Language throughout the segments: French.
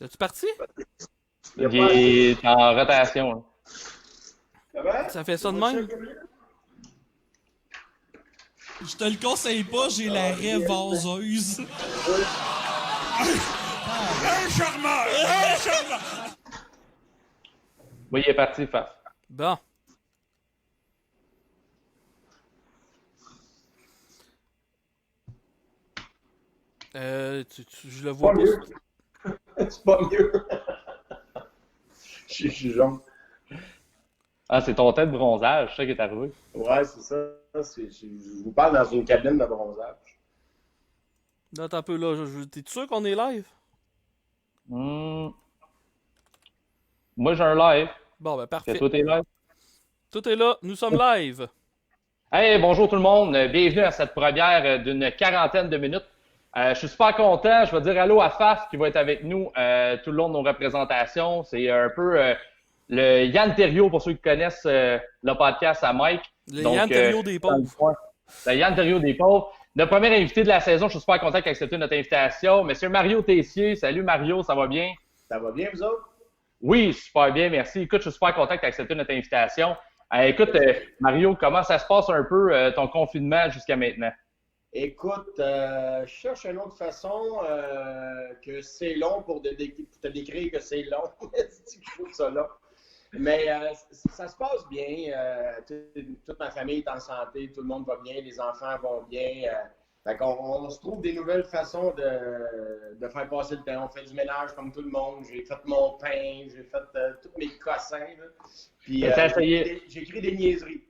Es-tu parti? Il Il est en rotation. Ça fait ça de même? Je te le conseille pas, j'ai l'arrêt vaseuse. Un charmeur! Un charmeur! Oui, il est parti, Faf. Bon. Je le vois pas. C'est pas mieux. Je suis jaune. Ah, c'est ton tête de bronzage, c'est ça qui est arrivé. Ouais, c'est ça. Je vous parle dans une cabine de bronzage. Là, attends un peu, là. T'es sûr qu'on est live? Moi, j'ai un live. Bon, ben parfait. Toi, t'es live? Tout est là. Nous sommes live. Hey, bonjour tout le monde. Bienvenue à cette première d'une quarantaine de minutes. Je suis super content. Je vais dire allô à Faf qui va être avec nous tout le long de nos représentations. C'est un peu le Yann Terriot pour ceux qui connaissent le podcast à Mike. Yann Terriot des pauvres. Le Yann Terriot des pauvres. Notre premier invité de la saison, je suis super content qu'il ait accepté notre invitation. Monsieur Mario Tessier. Salut Mario, ça va bien? Ça va bien, vous autres? Oui, super bien, merci. Écoute, je suis super content que tu aies accepté notre invitation. Écoute, Mario, comment ça se passe un peu ton confinement jusqu'à maintenant? Écoute, je cherche une autre façon que c'est long pour te décrire que c'est long. Je trouve ça long. Mais ça se passe bien. Toute ma famille est en santé, tout le monde va bien, les enfants vont bien. Fait on se trouve des nouvelles façons de faire passer le temps. On fait du ménage comme tout le monde. J'ai fait mon pain, j'ai fait tous mes cossins. Là. Puis j'ai écrit des niaiseries.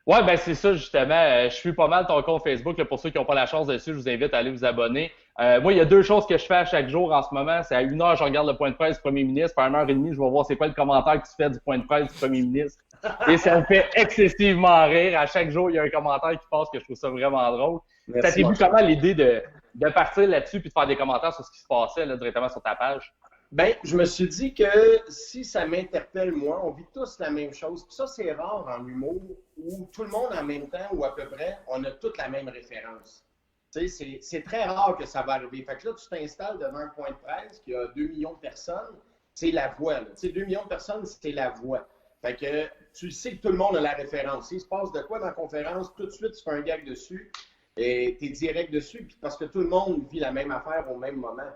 Ouais, ben c'est ça justement. Je suis pas mal ton compte Facebook. Là, pour ceux qui n'ont pas la chance dessus, je vous invite à aller vous abonner. Moi, il y a deux choses que je fais à chaque jour en ce moment. C'est à 1h, je regarde le point de presse du premier ministre. Puis à 1h30, je vais voir c'est quoi le commentaire que tu fais du point de presse du premier ministre. Et ça me fait excessivement rire. À chaque jour, il y a un commentaire qui passe que je trouve ça vraiment drôle. Merci, ça t'est vu comment l'idée de partir là-dessus puis de faire des commentaires sur ce qui se passait là, directement sur ta page? Ben, je me suis dit que si ça m'interpelle, moi, on vit tous la même chose. Puis ça, c'est rare en humour où tout le monde en même temps ou à peu près, on a toutes la même référence. Tu sais, c'est très rare que ça va arriver. Fait que là, tu t'installes devant un point de presse qui a 2 millions de personnes, c'est la voix. Tu sais, 2 millions de personnes, c'est la voix. Fait que tu sais que tout le monde a la référence. S'il se passe de quoi dans la conférence, tout de suite, tu fais un gag dessus et tu es direct dessus. Puis parce que tout le monde vit la même affaire au même moment.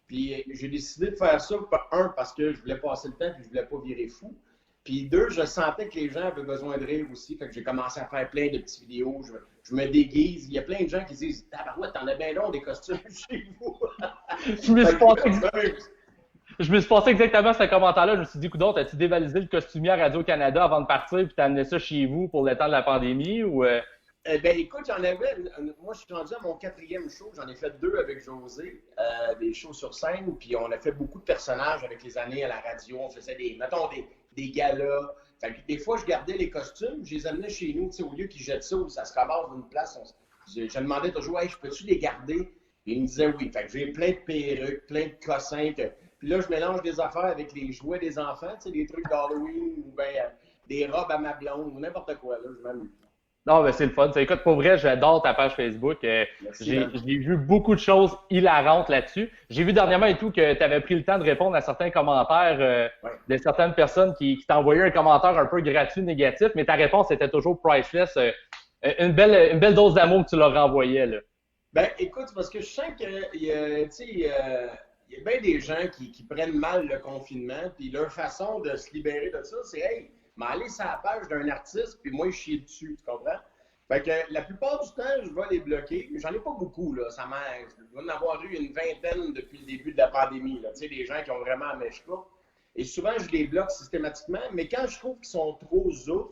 Puis j'ai décidé de faire ça, parce que je voulais passer le temps et je voulais pas virer fou. Puis deux, je sentais que les gens avaient besoin de rire aussi. Fait que j'ai commencé à faire plein de petites vidéos. Je me déguise. Il y a plein de gens qui disent « Tabarouette, t'en as bien long des costumes chez vous! » Je me suis passé exactement ce commentaire-là. Je me suis dit, coudonc, as-tu dévalisé le costumier à Radio-Canada avant de partir puis t'as amené ça chez vous pour le temps de la pandémie ou... Ben écoute, j'en avais. Moi, je suis rendu à mon 4e show. J'en ai fait 2 avec José, des shows sur scène. Puis on a fait beaucoup de personnages avec les années à la radio. On faisait des galas. Fait que des fois, je gardais les costumes, je les amenais chez nous, au lieu qu'ils jettent ça ou ça se ramasse d'une place. Je demandais toujours, hey, je peux-tu les garder? Et il me disait oui. Fait que j'ai plein de perruques, plein de cossins. Puis là, je mélange des affaires avec les jouets des enfants, des trucs d'Halloween ou bien des robes à ma blonde ou n'importe quoi. Là, je m'amuse. Non, mais c'est le fun. Écoute, pour vrai, j'adore ta page Facebook. J'ai vu beaucoup de choses hilarantes là-dessus. J'ai vu dernièrement et tout que tu avais pris le temps de répondre à certains commentaires de certaines personnes qui t'envoyaient un commentaire un peu gratuit, négatif, mais ta réponse était toujours priceless. Une belle dose d'amour que tu leur renvoyais, là. Ben, écoute, parce que je sens qu'il y a bien des gens qui prennent mal le confinement, puis leur façon de se libérer de ça, c'est « Hey, m'aller sur la page d'un artiste, puis moi, je chie dessus. » Tu comprends? Fait que la plupart du temps, je vais les bloquer. J'en ai pas beaucoup, là. Je dois en avoir eu une vingtaine depuis le début de la pandémie, là. Tu sais, des gens qui ont vraiment à mèche courte. Et souvent, je les bloque systématiquement, mais quand je trouve qu'ils sont trop zouf,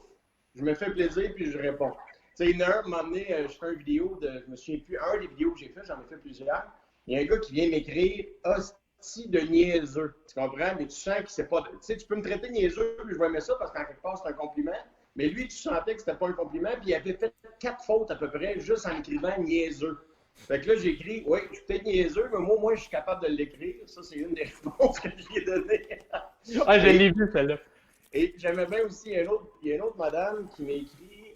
je me fais plaisir, puis je réponds. Tu sais, une heure, m'a amené, je fais une vidéo je me souviens plus, un des vidéos que j'ai fait, j'en ai fait plusieurs. Il y a un gars qui vient m'écrire « Hostie de niaiseux ». Tu comprends? Mais tu sens que c'est pas... Tu sais, tu peux me traiter de niaiseux, puis je vais aimer ça parce qu'en quelque part, c'est un compliment. Mais lui, tu sentais que c'était pas un compliment, puis il avait fait 4 fautes à peu près, juste en écrivant « niaiseux ». Fait que là, j'ai écrit « Oui, je suis peut-être niaiseux, mais moi, je suis capable de l'écrire. » Ça, c'est une des réponses que je lui ai données. Ah, je l'ai vu, celle-là. Et j'aimais bien aussi, il y a une autre madame qui m'a écrit...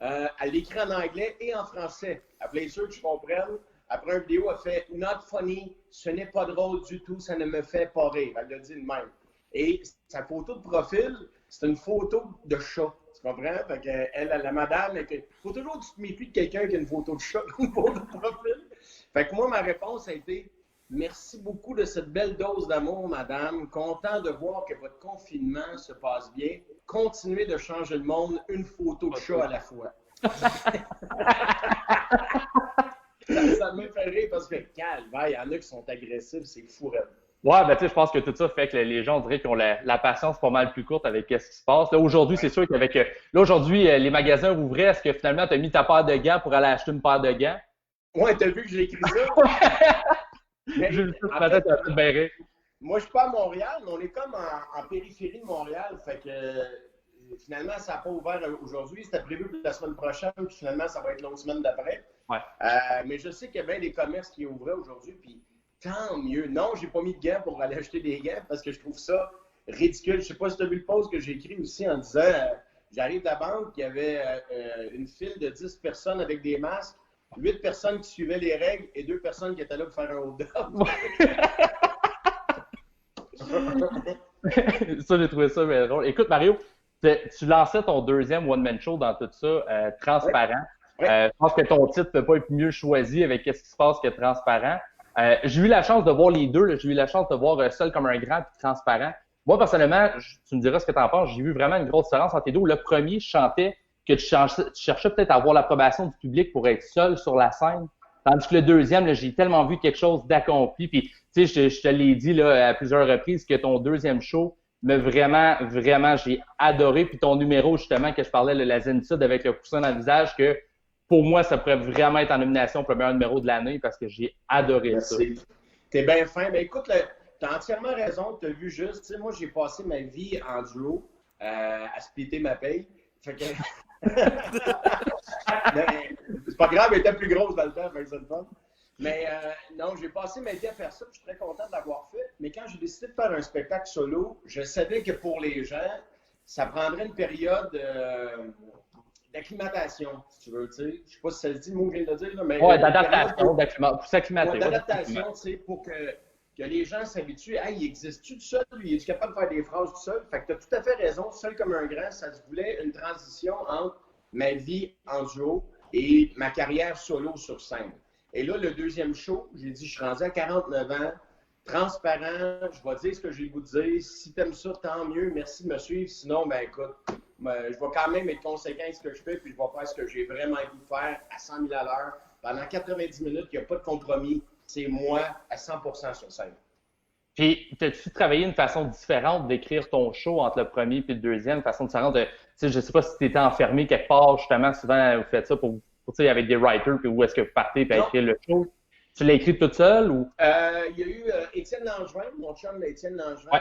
elle l'écrit en anglais et en français. Elle voulait être sûre que je comprenne. après une vidéo, elle fait « Not funny, ce n'est pas drôle du tout, ça ne me fait pas rire ». Elle l'a dit de même. Et sa photo de profil, c'est une photo de chat. Tu comprends? Fait qu'elle, la madame, il faut toujours que tu te méfies de quelqu'un qui a une photo de chat comme photo de profil. Fait que moi, ma réponse a été « Merci beaucoup de cette belle dose d'amour, madame. Content de voir que votre confinement se passe bien. Continuez de changer le monde une photo de chat à la fois. » Ça me fait rire parce que, calvaire, il y en a qui sont agressifs, c'est fou. Ouais, ben tu sais, je pense que tout ça fait que les gens, on dirait qu'ils ont la patience pas mal plus courte avec ce qui se passe. Là, aujourd'hui, c'est sûr qu'avec là, aujourd'hui, les magasins rouvraient. Est-ce que finalement, tu as mis ta paire de gants pour aller acheter une paire de gants? Ouais, t'as vu que j'ai écrit ça? Mais, J'ai vu ça ce matin, t'as tout bien rire. Moi, je suis pas à Montréal, mais on est comme en périphérie de Montréal. Fait que finalement, ça n'a pas ouvert aujourd'hui. C'était prévu pour la semaine prochaine, puis finalement, ça va être l'autre semaine d'après. Ouais. Mais je sais qu'il y a bien des commerces qui ouvraient aujourd'hui, puis tant mieux. Non, j'ai pas mis de gants pour aller acheter des gants parce que je trouve ça ridicule. Je sais pas si tu as vu le post que j'ai écrit aussi en disant j'arrive de la banque, il y avait une file de 10 personnes avec des masques, 8 personnes qui suivaient les règles et 2 personnes qui étaient là pour faire un hold-up. Ça, j'ai trouvé ça bien drôle. Écoute, Mario, tu lançais ton deuxième one-man show dans tout ça, transparent. Ouais. Je pense que ton titre ne peut pas être mieux choisi avec ce qui se passe que transparent. J'ai eu la chance de voir les deux. Là. J'ai eu la chance de voir Seul comme un grand et Transparent. Moi, personnellement, tu me diras ce que tu en penses, j'ai vu vraiment une grosse différence entre les deux. Le premier, je chantais que tu cherchais peut-être à avoir l'approbation du public pour être seul sur la scène. Tandis que le deuxième, là, j'ai tellement vu quelque chose d'accompli. Puis, tu sais, je te l'ai dit là, à plusieurs reprises que ton deuxième show, mais vraiment, j'ai adoré. Puis ton numéro, justement, que je parlais, la zénitude avec le coussin dans le visage, que pour moi, ça pourrait vraiment être en nomination pour le meilleur numéro de l'année parce que j'ai adoré ça. T'es bien fin. Ben écoute, t'as entièrement raison, t'as vu juste. Tu sais, moi, j'ai passé ma vie en duo à splitter ma paye. Fait que... c'est pas grave, elle était plus grosse dans le temps, fait que c'est le fun. Mais non, j'ai passé ma vie à faire ça, puis je suis très content de l'avoir fait. Mais quand j'ai décidé de faire un spectacle solo, je savais que pour les gens, ça prendrait une période d'acclimatation, si tu veux, tu sais. Je sais pas si ça se dit le mot que je viens de dire, là, mais... Ouais, d'adaptation, pour s'acclimater. Ouais, d'adaptation, tu sais, pour que les gens s'habituent. Hey, il existe-tu tout seul? Lui, il est capable de faire des phrases tout seul? Fait que tu as tout à fait raison. Seul comme un grand, ça se voulait une transition entre ma vie en duo et ma carrière solo sur scène. Et là, le deuxième show, j'ai dit, je suis rendu à 49 ans, transparent, je vais dire ce que j'ai le goût de dire. Si t'aimes ça, tant mieux. Merci de me suivre. Sinon, ben écoute, je vais quand même être conséquent à ce que je fais, puis je vais faire ce que j'ai vraiment envie de faire à 100 000 à l'heure. Pendant 90 minutes, il n'y a pas de compromis. C'est moi à 100% sur scène. Puis, t'as-tu travaillé une façon différente d'écrire ton show entre le premier et le deuxième, façon différente de, tu sais, je sais pas si tu étais enfermé quelque part, justement, souvent, vous faites ça pour tu sais, avec des writers, puis où est-ce que vous partez pour écrire le show? Tu l'as écrit toute seule ou? Il y a eu Étienne Langevin, mon chum Étienne Langevin. Ouais.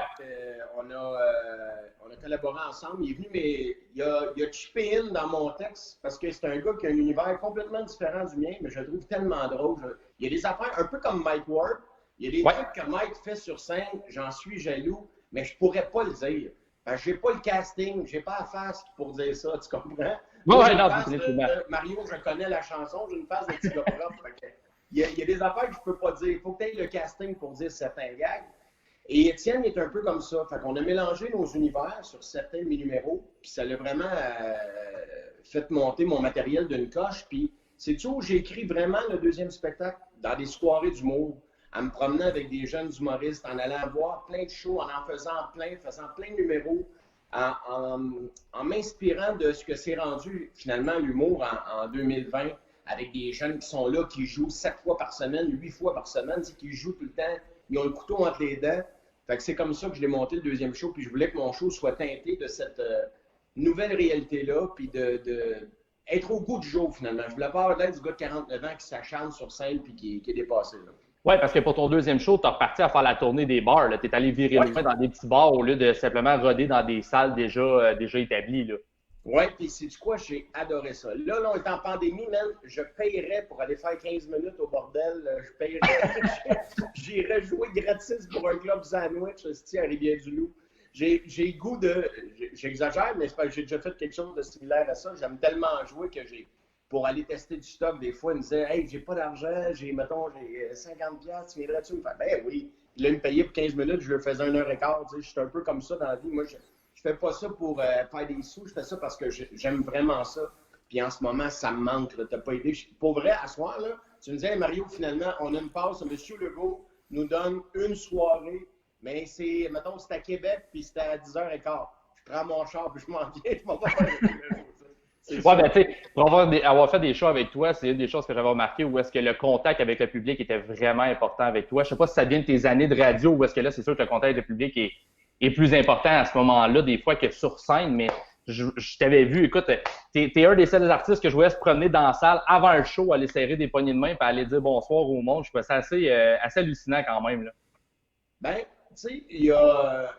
On a collaboré ensemble. Il est venu, mais il a chippé in dans mon texte parce que c'est un gars qui a un univers complètement différent du mien, mais je le trouve tellement drôle. Il y a des affaires un peu comme Mike Ward. Il y a des trucs que Mike fait sur scène, j'en suis jaloux, mais je pourrais pas le dire. J'ai pas le casting, j'ai pas la face pour dire ça, tu comprends? Ouais, non, Mario, je connais la chanson, j'ai une face de petit gars propre. Il y a des affaires que je peux pas dire. Il faut que tu aies le casting pour dire certains gags. Et Étienne est un peu comme ça. Fait qu'on a mélangé nos univers sur certains de mes numéros, puis ça l'a vraiment fait monter mon matériel d'une coche. Puis c'est tout, j'ai écrit vraiment le deuxième spectacle dans des soirées d'humour, en me promenant avec des jeunes humoristes, en allant voir plein de shows, en faisant plein de numéros, en m'inspirant de ce que c'est rendu finalement l'humour en 2020, avec des jeunes qui sont là, qui jouent 7 fois par semaine, 8 fois par semaine, qui jouent tout le temps, ils ont le couteau entre les dents. Fait que c'est comme ça que je l'ai monté le deuxième show, puis je voulais que mon show soit teinté de cette nouvelle réalité-là, puis être au goût du jour finalement. Je voulais pas avoir l'air du gars de 49 ans qui s'acharne sur scène puis qui est dépassé. Là. Oui, parce que pour ton deuxième show, tu es reparti à faire la tournée des bars. Tu es allé virer loin dans des petits bars au lieu de simplement roder dans des salles déjà établies. Là. Oui, puis sais-tu quoi? J'ai adoré ça. Là, on est en pandémie, man. Je paierais pour aller faire 15 minutes au bordel. Je paierais. J'irais jouer gratis pour un club sandwich à Rivière-du-Loup. J'ai le goût de... J'exagère, mais c'est parce que j'ai déjà fait quelque chose de similaire à ça. J'aime tellement jouer que pour aller tester du stock. Des fois, il me disait « Hey, j'ai pas d'argent, j'ai 50$, tu viendrais-tu me faire? » Ben oui. Là, il me payait pour 15 minutes, je le faisais 1h15. Tu sais, je suis un peu comme ça dans la vie. Moi, je fais pas ça pour faire des sous, je fais ça parce que j'aime vraiment ça. Puis en ce moment, ça me manque. T'as pas idée. Pour vrai, à soir, là, tu me disais, hey, Mario, finalement, on a une passe. M. Legault nous donne une soirée, mais c'est, mettons, c'est à Québec, puis c'était à 10h15. Je prends mon char, puis je m'en viens, je m'en vais faire Ouais, ben, tu sais, pour avoir fait des shows avec toi, c'est une des choses que j'avais remarqué où est-ce que le contact avec le public était vraiment important avec toi. Je sais pas si ça vient de tes années de radio ou est-ce que là, c'est sûr que le contact avec le public est plus important à ce moment-là, des fois, que sur scène, mais je t'avais vu, écoute, t'es un des seuls artistes que je voyais se promener dans la salle avant un show, aller serrer des poignées de main et aller dire bonsoir au monde. Je trouvais ça assez hallucinant quand même, là. Ben, tu sais,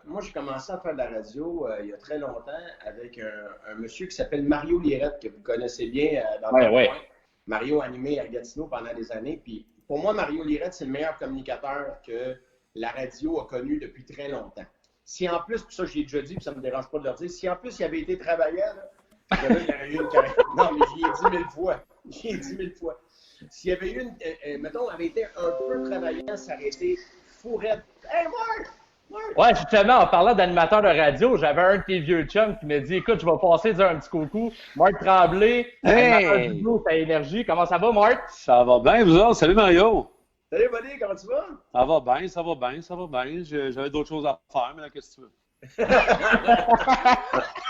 moi, j'ai commencé à faire de la radio il y a très longtemps avec un monsieur qui s'appelle Mario Lirette, que vous connaissez bien dans le coin. Mario a animé à Gatineau pendant des années. Puis pour moi, Mario Lirette, c'est le meilleur communicateur que la radio a connu depuis très longtemps. Si en plus, puis ça, j'ai déjà dit, puis ça ne me dérange pas de leur dire, si en plus, il avait été travaillant, là, il aurait eu une carrière. Non, mais j'y ai dit 1000 fois. J'y ai dit 1000 fois. S'il y avait eu mettons, avait été un peu travaillant, ça aurait été fourrette. Hey, Marc! Ouais, justement, en parlant d'animateur de radio, j'avais un de tes vieux chums qui m'a dit, écoute, je vais passer dire un petit coucou. Marc Tremblay, animateur du Blue, ta énergie. Comment ça va, Marc? Ça va bien, vous autres? Salut, Mario! Salut, buddy, comment tu vas? Ça va bien, ça va bien, ça va bien. J'avais d'autres choses à faire, mais là, qu'est-ce que tu veux?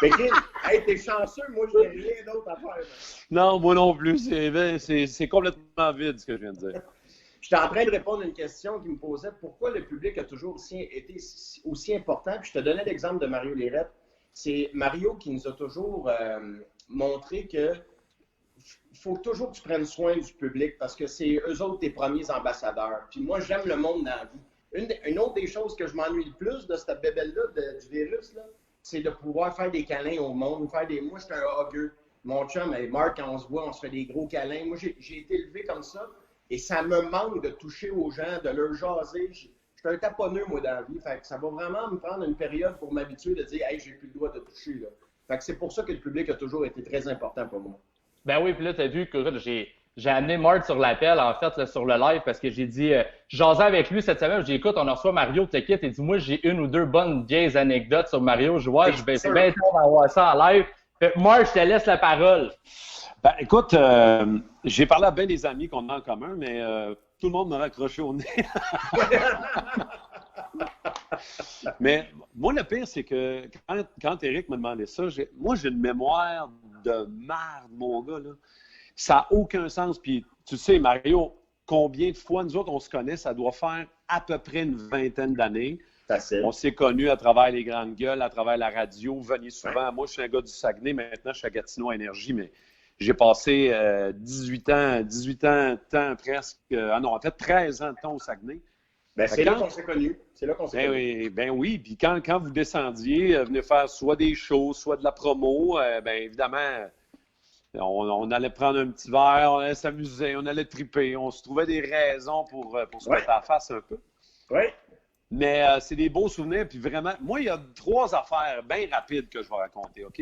Mais hey, t'es chanceux, moi, je n'ai rien d'autre à faire. Non, moi non plus. C'est complètement vide, ce que je viens de dire. J'étais en train de répondre à une question qui me posait pourquoi le public a toujours été aussi important. Puis je te donnais l'exemple de Mario Lirette. C'est Mario qui nous a toujours montré que faut toujours que tu prennes soin du public parce que c'est eux autres tes premiers ambassadeurs. Puis moi, j'aime le monde dans la vie. Une autre des choses que je m'ennuie le plus de cette bébelle-là, du virus, là, c'est de pouvoir faire des câlins au monde. Moi, j'étais un hugueux. Mon chum et Marc, quand on se voit, on se fait des gros câlins. Moi, j'ai été élevé comme ça. Et ça me manque de toucher aux gens, de leur jaser. Je suis un taponneux, moi, dans la vie. Fait que ça va vraiment me prendre une période pour m'habituer de dire « Hey, j'ai plus le droit de toucher. » là. Fait que c'est pour ça que le public a toujours été très important pour moi. Ben oui, puis là, t'as vu que j'ai amené Marc sur l'appel, en fait, là, sur le live, parce que j'ai dit, jasais avec lui cette semaine, j'ai dit, écoute, on reçoit Mario, t'inquiète, et dit, moi, j'ai une ou deux bonnes vieilles anecdotes sur Mario. Je vois, c'est bien temps d'avoir ça en live. Fait que Marc, je te laisse la parole. Ben, écoute, j'ai parlé à bien des amis qu'on a en commun, mais tout le monde m'a raccroché au nez. Mais moi, le pire, c'est que quand Eric m'a demandé ça, moi, j'ai une mémoire de merde, mon gars, là. Ça n'a aucun sens. Puis, tu sais, Mario, combien de fois, nous autres, on se connaît, ça doit faire à peu près une vingtaine d'années. Facile. On s'est connus à travers les grandes gueules, à travers la radio. Vous veniez souvent. Ouais. Moi, je suis un gars du Saguenay. Maintenant, je suis à Gatineau Énergie, mais j'ai passé 18 ans presque. En fait, 13 ans de temps au Saguenay. Ben, c'est là qu'on s'est connus. C'est là qu'on s'est connus. Ben oui. Puis quand vous descendiez, venez faire soit des shows, soit de la promo, ben évidemment, on allait prendre un petit verre, on allait s'amuser, on allait triper. On se trouvait des raisons pour se mettre à la face un peu. Oui. Mais c'est des beaux souvenirs. Puis vraiment, moi, il y a 3 affaires bien rapides que je vais raconter, OK?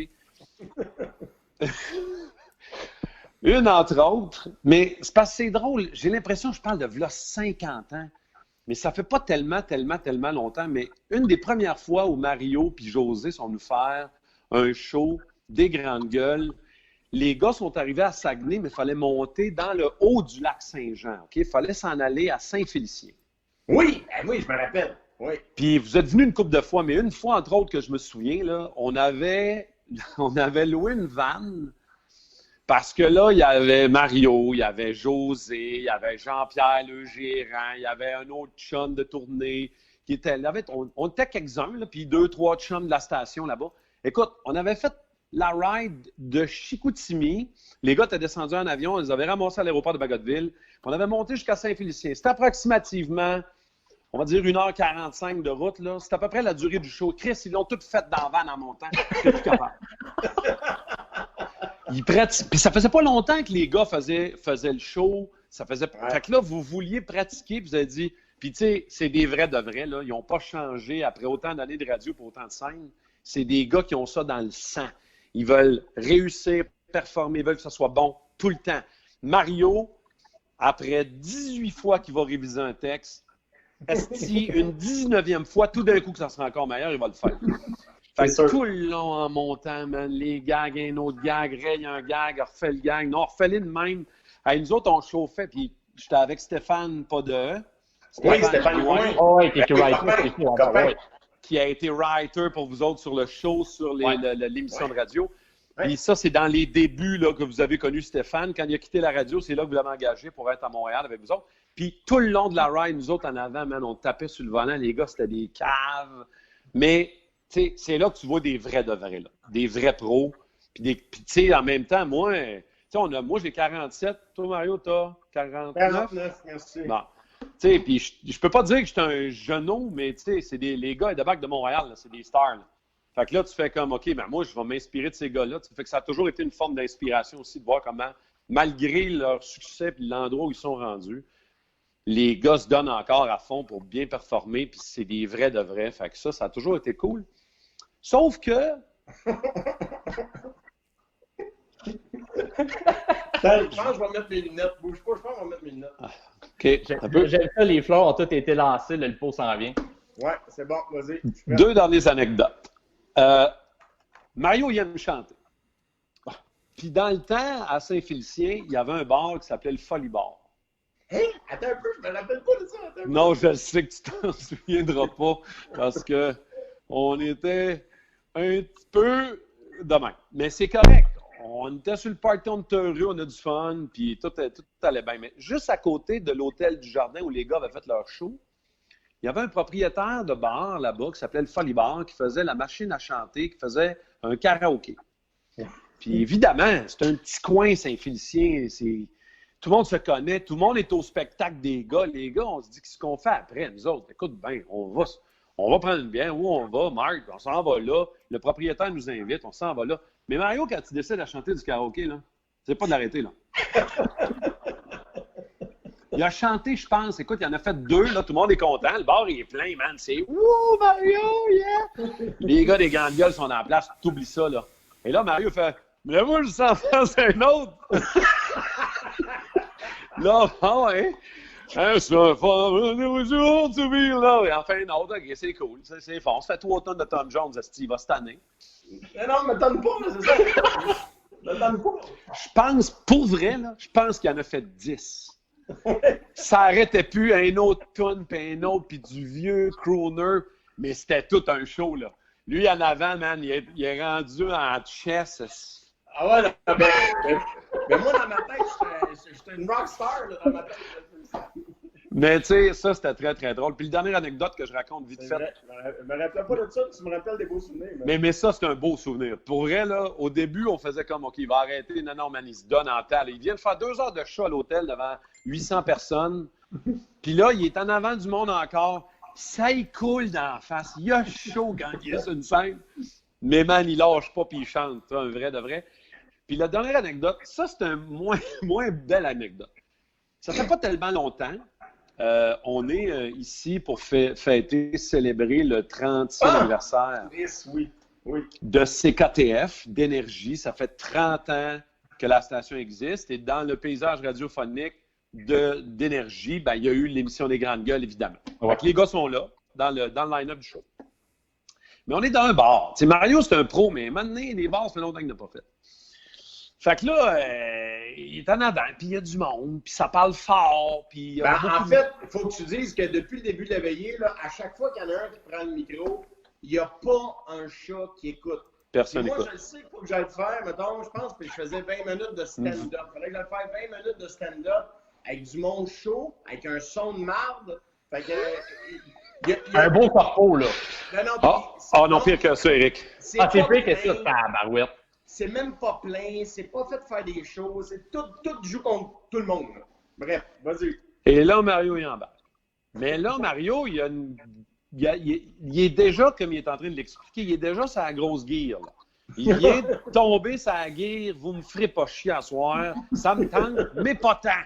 Une, entre autres, mais c'est parce que c'est drôle. J'ai l'impression que je parle de v'là 50 ans, mais ça fait pas tellement longtemps. Mais une des premières fois où Mario et José sont venus faire un show des grandes gueules, les gars sont arrivés à Saguenay, mais il fallait monter dans le haut du lac Saint-Jean. OK? Il fallait s'en aller à Saint-Félicien. Oui, oui, je me rappelle. Oui. Puis vous êtes venus une couple de fois, mais une fois, entre autres, que je me souviens, là, on avait loué une vanne. Parce que là, il y avait Mario, il y avait José, il y avait Jean-Pierre le gérant, il y avait un autre chum de tournée qui était là. On était quelques-uns, là, puis 2-3 chums de la station là-bas. Écoute, on avait fait la ride de Chicoutimi. Les gars étaient descendus en avion, on les avait ramassés à l'aéroport de Bagotville. On avait monté jusqu'à Saint-Félicien. C'était approximativement, on va dire, 1h45 de route. Là. C'était à peu près la durée du show. Chris, ils l'ont tout fait dans la van en montant. J'étais plus capable. Puis ça faisait pas longtemps que les gars faisaient le show. Ça faisait. Ouais. Fait que là, vous vouliez pratiquer, puis vous avez dit. Puis tu sais, c'est des vrais de vrais, là. Ils n'ont pas changé après autant d'années de radio pour autant de scènes. C'est des gars qui ont ça dans le sang. Ils veulent réussir, performer, ils veulent que ça soit bon tout le temps. Mario, après 18 fois qu'il va réviser un texte, esti, une 19e fois, tout d'un coup que ça sera encore meilleur, il va le faire. Fait que tout le long en montant, man, les gags, un autre gag, raye un gag, refait le gag. Non, refait-le de même. Hey, nous autres, on chauffait, puis j'étais avec Stéphane, pas de Oui, Stéphane Gouin. Oh, oui, qui qui a été writer pour vous autres sur le show, sur l'émission de radio. Puis ça, c'est dans les débuts là, que vous avez connu Stéphane. Quand il a quitté la radio, c'est là que vous l'avez engagé pour être à Montréal avec vous autres. Puis tout le long de la ride, nous autres en avant, man, on tapait sur le volant. Les gars, c'était des caves. Mais c'est là que tu vois des vrais de vrais, là. Des vrais pros. Puis tu sais, en même temps, moi, j'ai 47. Toi, Mario, t'as 49? 49, merci. Bon. Tu sais, puis je peux pas dire que j'étais un genou, mais tu sais, c'est les gars de bac de Montréal, là, c'est des stars. Là. Fait que là, tu fais comme, OK, ben moi, je vais m'inspirer de ces gars-là. Ça fait que ça a toujours été une forme d'inspiration aussi de voir comment, malgré leur succès et l'endroit où ils sont rendus, les gars se donnent encore à fond pour bien performer, puis c'est des vrais de vrais. Fait que ça a toujours été cool. Sauf que... Je pense que je vais mettre mes lunettes. Bouge pas, je pense que je vais mettre mes lunettes. OK. J'aime ça, les fleurs ont toutes été lancées, le pot s'en vient. Ouais, c'est bon, vas-y. 2 dernières anecdotes. Mario, il aime chanter. Puis dans le temps, à Saint-Félicien, il y avait un bar qui s'appelait le Folie Bar. Hein? Attends un peu, je me rappelle pas de ça. Non, je sais que tu t'en souviendras pas parce que on était un petit peu de même. Mais c'est correct. On était sur le party, on était heureux, on a du fun, puis tout allait bien. Mais juste à côté de l'hôtel du Jardin où les gars avaient fait leur show, il y avait un propriétaire de bar là-bas qui s'appelait le Folie Bar, qui faisait la machine à chanter, qui faisait un karaoké. Puis évidemment, c'est un petit coin Saint-Félicien, tout le monde se connaît, tout le monde est au spectacle des gars. Les gars, on se dit qu'est-ce qu'on fait après, nous autres? Écoute bien, on va prendre une bière, où on va, Marc, on s'en va là, le propriétaire nous invite, on s'en va là. Mais Mario, quand tu décides à chanter du karaoké, là, c'est pas de l'arrêter, là. Il a chanté, je pense, écoute, il en a fait 2, là, tout le monde est content, le bar il est plein, man, c'est « Wouh, Mario, yeah! » Les gars des grandes gueules sont en place, t'oublies ça, là. Et là, Mario fait « Mais moi, je sens faire un autre! » Là, ah ouais, hein, c'est un fun, jour to be là. Et enfin, une autre, ok, c'est cool, c'est fort. Ça fait 3 tonnes de Tom Jones, Steve, va cette année. Mais non, me donne pas, c'est ça. Me donne pas. Je pense, pour vrai, là, je pense qu'il en a fait 10. Ça arrêtait plus un autre tonne, puis un autre, puis du vieux crooner, mais c'était tout un show, là. Lui, en avant, man, il est rendu en chess. Ah ouais, là, mais moi, dans ma tête, j'étais une rockstar, là, dans ma tête. Mais tu sais, ça, c'était très, très drôle. Puis, la dernière anecdote que je raconte vite fait. Je me rappelle pas de ça, tu me rappelles des beaux souvenirs. Mais ça, c'est un beau souvenir. Pour vrai, là, au début, on faisait comme, OK, il va arrêter. Non, man, il se donne en tal. Il vient de faire 2 heures de show à l'hôtel devant 800 personnes. Puis là, il est en avant du monde encore. Ça y coule dans la face. Il a chaud quand il est sur une scène. Mais man, il lâche pas puis il chante. C'est un vrai de vrai. Puis la dernière anecdote, ça, c'est un moins belle anecdote. Ça fait pas tellement longtemps. On est ici pour fêter, célébrer le 30e anniversaire de CKTF, d'énergie. Ça fait 30 ans que la station existe. Et dans le paysage radiophonique d'énergie, ben, il y a eu l'émission des Grandes Gueules, évidemment. Donc, les gars sont là, dans le line-up du show. Mais on est dans un bar. T'sais, Mario, c'est un pro, mais maintenant, les bars, ça fait longtemps qu'il n'a pas fait. Fait que là, il est en avant, puis il y a du monde, puis ça parle fort, puis... en fait, il faut que tu dises que depuis le début de la veillée, là, à chaque fois qu'il y en a un qui prend le micro, il n'y a pas un chat qui écoute. Personne moi, écoute. Je le sais qu'il faut que j'aille le faire, mettons, je pense que je faisais 20 minutes de stand-up. Il fallait que j'aille faire 20 minutes de stand-up avec du monde chaud, avec un son de marde. Fait que... Un beau corpo, là. Non, pire que ça, Eric. C'est pire que ça, tabarouette. C'est même pas plein, c'est pas fait de faire des choses, c'est tout joue contre tout le monde. Là. Bref, vas-y. Et là, Mario, il embarque. Mais là, Mario, il est déjà, comme il est en train de l'expliquer, il est déjà sur la grosse guire. Là. Il vient de tomber sur la guire, vous me ferez pas chier à soir, ça me tente, mais pas tant.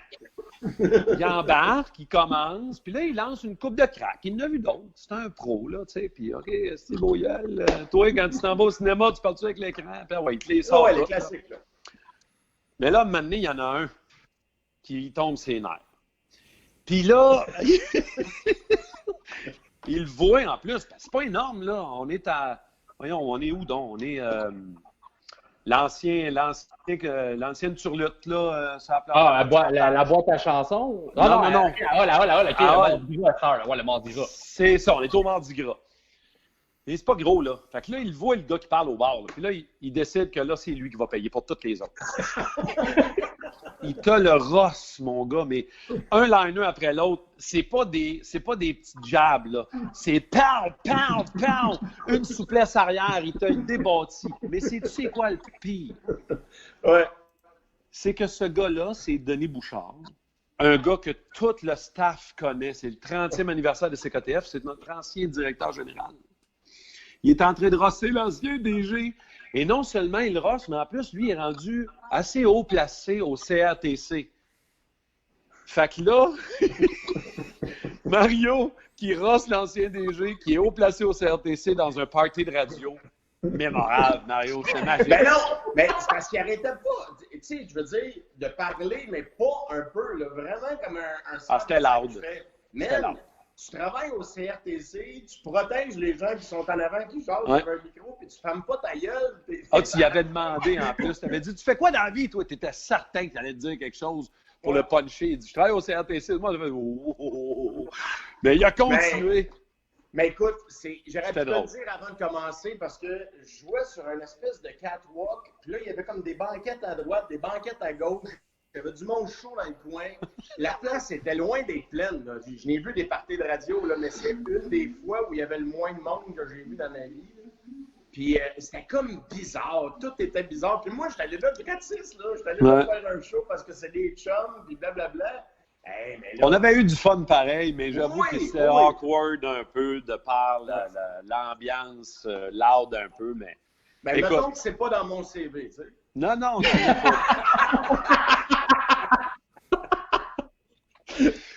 Il embarque, il commence, puis là, il lance une coupe de crack. Il en a vu d'autres. C'est un pro, là, tu sais. Puis, OK, c'est beau, toi, quand tu t'en vas au cinéma, tu parles-tu avec l'écran? Puis, ouais, il te les sort. Ouais, les classiques, là. Mais là, maintenant, il y en a un qui tombe ses nerfs. Puis là, il le voit en plus. C'est pas énorme, là. On est à... Voyons, on est où donc? On est... l'ancienne turlute, là, ça Ah, la boîte à chansons? Non. OK, le Mardi Gras. C'est ça, on est au Mardi Gras. Et c'est pas gros, là. Fait que là, il voit le gars qui parle au bar. Là. Puis là, il décide que là, c'est lui qui va payer pour toutes les autres. Il te le rosse, mon gars, mais un liner après l'autre, c'est pas des petits jabs, là. C'est pound, pound, pound. Une souplesse arrière, il te le débâtit. Mais tu sais quoi le pire? Ouais. C'est que ce gars-là, c'est Denis Bouchard. Un gars que tout le staff connaît. C'est le 30e anniversaire de CKTF. C'est notre ancien directeur général. Il est en train de rosser l'ancien DG. Et non seulement il rosse, mais en plus, lui, il est rendu assez haut placé au CRTC. Fait que là, Mario, qui rosse l'ancien DG, qui est haut placé au CRTC dans un party de radio, mémorable, Mario, c'est magique. Ben non, mais c'est parce qu'il arrêtait pas. Tu sais, je veux dire, de parler, mais pas un peu, là, vraiment comme un c'était loud. C'était loud. Tu travailles au CRTC, tu protèges les gens qui sont en avant, qui chantent avec un micro, puis tu fermes pas ta gueule. Tu y avais demandé en plus. Tu avais dit, tu fais quoi dans la vie, toi? Tu étais certain que tu allais te dire quelque chose pour le puncher. Il dit, je travaille au CRTC. Moi, j'ai fait, oh. Mais il a continué. Mais écoute, j'aurais pu te drôle. le dire avant de commencer parce que je jouais sur une espèce de catwalk, puis là, il y avait comme des banquettes à droite, des banquettes à gauche. Il y avait du monde chaud dans le coin. La place était loin d'être pleine. Là. Je n'ai vu des parties de radio, là, mais c'est une des fois où il y avait le moins de monde que j'ai vu dans ma vie. Là. Puis c'était comme bizarre. Tout était bizarre. Puis moi, j'étais allé là gratis. J'étais allé là faire un show parce que c'est des chums, puis blablabla. Hey, mais là, on avait eu du fun pareil, mais j'avoue que c'était awkward un peu de par l'ambiance loud un peu. Mais écoute, mettons que c'est pas dans mon CV, tu sais. Non.